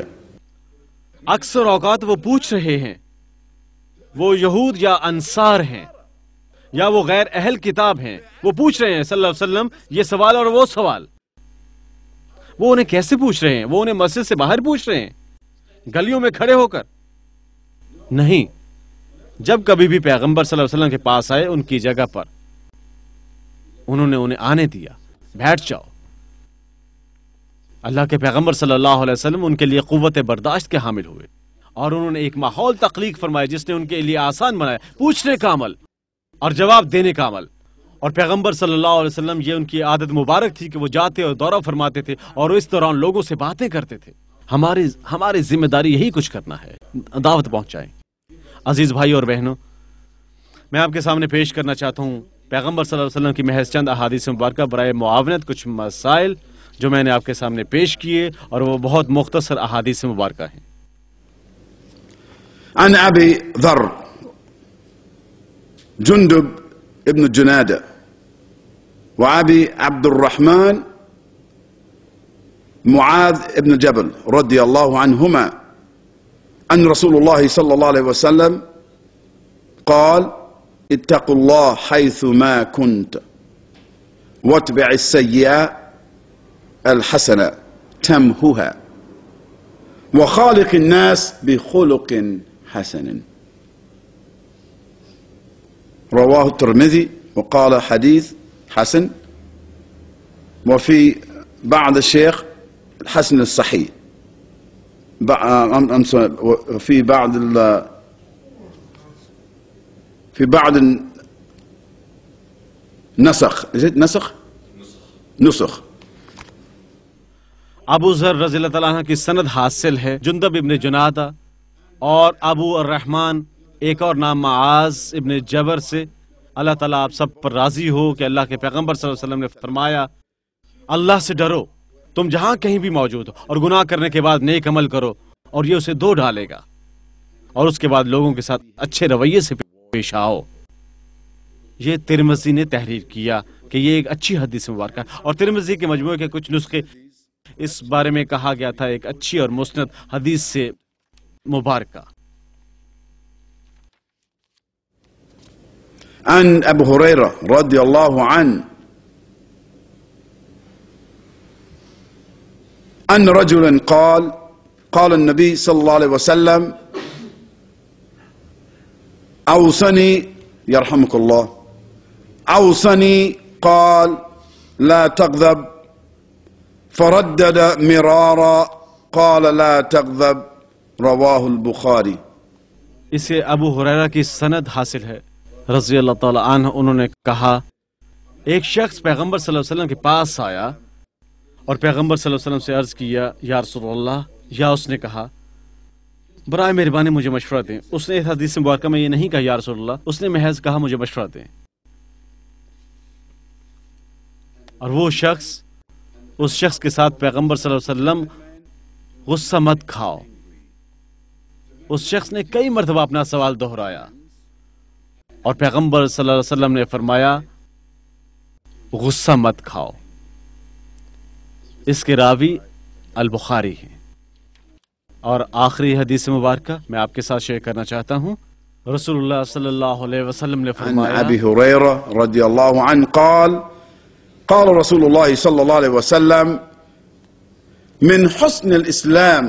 اکثر اوقات وہ پوچھ رہے ہیں، وہ یہود یا انصار ہیں یا وہ غیر اہل کتاب ہیں، وہ پوچھ رہے ہیں صلی اللہ علیہ وسلم یہ سوال اور وہ سوال۔ وہ انہیں کیسے پوچھ رہے ہیں؟ وہ انہیں مسجد سے باہر پوچھ رہے ہیں، گلیوں میں کھڑے ہو کر نہیں۔ جب کبھی بھی پیغمبر صلی اللہ علیہ وسلم کے پاس آئے ان کی جگہ پر انہوں نے انہیں آنے دیا، بیٹھ جاؤ۔ اللہ کے پیغمبر صلی اللہ علیہ وسلم ان کے لیے قوت برداشت کے حامل ہوئے اور انہوں نے ایک ماحول تخلیق فرمایا جس نے ان کے لیے آسان بنایا پوچھنے کا عمل اور جواب دینے کا عمل۔ اور پیغمبر صلی اللہ علیہ وسلم یہ ان کی عادت مبارک تھی کہ وہ جاتے اور دورہ فرماتے تھے اور اس دوران لوگوں سے باتیں کرتے تھے۔ ہماری ذمہ داری یہی کچھ کرنا ہے، دعوت پہنچائیں۔ عزیز بھائی اور بہنوں، میں آپ کے سامنے پیش کرنا چاہتا ہوں پیغمبر صلی اللہ علیہ وسلم کی محض چند احادیث مبارکہ برائے معاونت کچھ مسائل جو میں نے آپ کے سامنے پیش کیے، اور وہ بہت مختصر احادیث مبارکہ ہیں۔ عن أبي ذر جندب ابن جنادة وأبي عبد الرحمن معاذ ابن جبل رضي الله عنهما أن رسول الله صلى الله عليه وسلم قال اتقوا الله حيث ما كنت واتبع السيئة الحسنة تمحها وخالق الناس بخلق حسن. رواه الترمذي وقال حديث حسن، وفي بعض الشيخ الحسن الصحيح، في بعض نسخ ابو ذر رضی اللہ تعالیٰ عنہ کی سند حاصل ہے جندب ابن جنادہ اور ابو الرحمن ایک اور نام معاذ ابن جبر سے۔ اللہ تعالیٰ آپ سب پر راضی ہو کہ اللہ کے پیغمبر صلی اللہ علیہ وسلم نے فرمایا، اللہ سے ڈرو تم جہاں کہیں بھی موجود ہو، اور گناہ کرنے کے بعد نیک عمل کرو اور یہ اسے دھو ڈالے گا، اور اس کے بعد لوگوں کے ساتھ اچھے رویے سے پیش آؤ۔ یہ ترمذی نے تحریر کیا کہ یہ ایک اچھی حدیث مبارکہ، اور ترمذی کے مجموعے کے کچھ نسخے اس بارے میں کہا گیا تھا ایک اچھی اور مسند حدیث سے مبارکہ۔ عن ابو هريرة رضي الله عنه أن رجلا قال النبي صلى الله عليه وسلم أوصني يرحمك الله أوصني قال لا تغضب فردد مرارا قال لا تغضب رواه البخاری۔ اسے ابو ہریرہ کی سند حاصل ہے رضی اللہ تعالی عنہ انہوں نے کہا ایک شخص پیغمبر صلی اللہ علیہ وسلم کے پاس آیا اور پیغمبر صلی اللہ علیہ وسلم سے عرض کیا یا رسول اللہ، یا اس نے کہا برائے مہربانی مجھے مشورہ دیں. اس نے اس حدیث مبارکہ میں یہ نہیں کہا یا رسول اللہ، اس نے محض کہا مجھے مشورہ دیں. اور وہ شخص، اس شخص کے ساتھ پیغمبر صلی اللہ علیہ وسلم غصہ مت کھاؤ. اس شخص نے کئی مرتبہ اپنا سوال دہرایا اور پیغمبر صلی اللہ علیہ وسلم نے فرمایا غصہ مت کھاؤ. اس کے راوی البخاری ہیں. اور آخری حدیث مبارکہ میں آپ کے ساتھ شیئر کرنا چاہتا ہوں. رسول اللہ صلی اللہ علیہ وسلم نے عن فرمایا أبي هريرة رضي الله عنه قال قال رسول الله صلى الله عليه وسلم من حسن الإسلام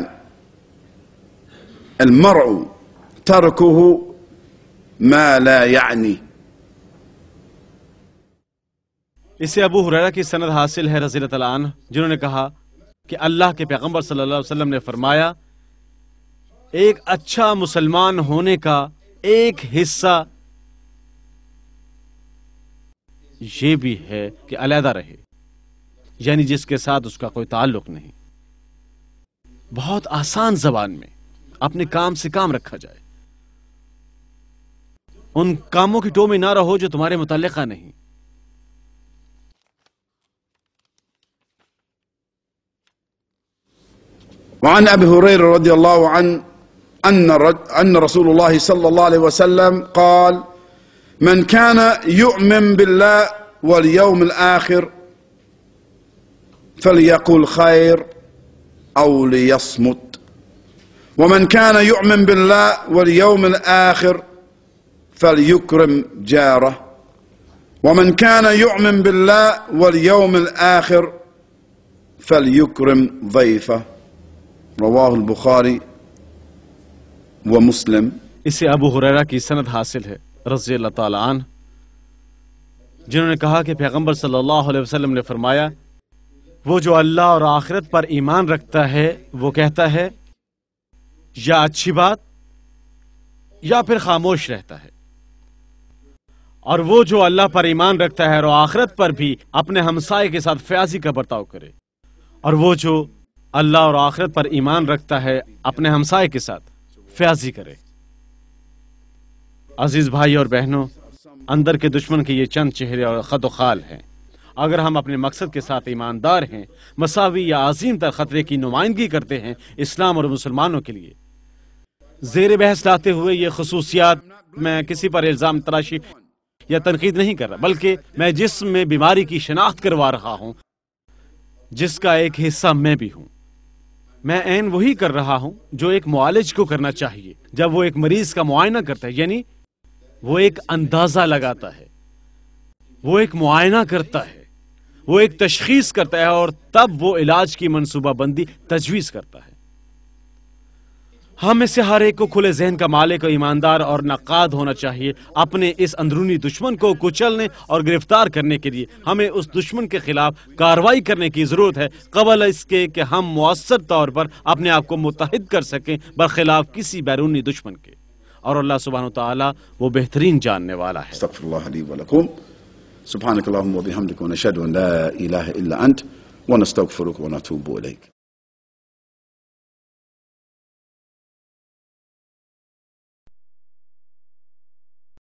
المرء تركه ما لا يعني. اسے ابو ہریرہ کی سند حاصل ہے رضی اللہ عنہ، جنہوں نے کہا کہ اللہ کے پیغمبر صلی اللہ علیہ وسلم نے فرمایا ایک اچھا مسلمان ہونے کا ایک حصہ یہ بھی ہے کہ علیحدہ رہے، یعنی جس کے ساتھ اس کا کوئی تعلق نہیں. بہت آسان زبان میں اپنے کام سے کام رکھا جائے، ان کاموں کی ٹو میں نہ رہو جو تمہارے متعلقہ نہیں. وعن أبي هريرة رضي الله عنه أن رسول الله صلى الله عليه وسلم قال من كان يؤمن بالله واليوم الآخر فليقل خير أو ليصمت، ومن كان يؤمن بالله واليوم الآخر فليكرم جاره، ومن كان يؤمن بالله واليوم الآخر فليكرم ضيفه. رواہ البخاری و مسلم. اسے ابو ہریرہ کی سند حاصل ہے رضی اللہ تعالی عنہ، جنہوں نے کہا کہ پیغمبر صلی اللہ علیہ وسلم نے فرمایا وہ جو اللہ اور آخرت پر ایمان رکھتا ہے وہ کہتا ہے یا اچھی بات یا پھر خاموش رہتا ہے، اور وہ جو اللہ پر ایمان رکھتا ہے اور آخرت پر بھی اپنے ہمسائے کے ساتھ فیاضی کا برتاؤ کرے، اور وہ جو اللہ اور آخرت پر ایمان رکھتا ہے اپنے ہمسائے کے ساتھ فیاضی کرے. عزیز بھائی اور بہنوں، اندر کے دشمن کے یہ چند چہرے اور خد و خال ہیں. اگر ہم اپنے مقصد کے ساتھ ایماندار ہیں، مساوی یا عظیم تر خطرے کی نمائندگی کرتے ہیں اسلام اور مسلمانوں کے لیے. زیر بحث لاتے ہوئے یہ خصوصیات میں کسی پر الزام تراشی یا تنقید نہیں کر رہا، بلکہ میں جسم میں بیماری کی شناخت کروا رہا ہوں جس کا ایک حصہ میں بھی ہوں. میں عین وہی کر رہا ہوں جو ایک معالج کو کرنا چاہیے جب وہ ایک مریض کا معائنہ کرتا ہے، یعنی وہ ایک اندازہ لگاتا ہے، وہ ایک معائنہ کرتا ہے، وہ ایک تشخیص کرتا ہے اور تب وہ علاج کی منصوبہ بندی تجویز کرتا ہے. ہم میں سے ہر ایک کو کھلے ذہن کا مالک اور ایماندار اور نقاد ہونا چاہیے. اپنے اس اندرونی دشمن کو کچلنے اور گرفتار کرنے کے لیے ہمیں اس دشمن کے خلاف کارروائی کرنے کی ضرورت ہے قبل اس کے کہ ہم مؤثر طور پر اپنے آپ کو متحد کر سکیں برخلاف کسی بیرونی دشمن کے. اور اللہ سبحانہ و تعالی وہ بہترین جاننے والا ہے. استغفر الله لي ولكم. سبحانك اللهم وبحمدك ونشهد أن لا إله إلا أنت ونستغفرك ونتوب إليك.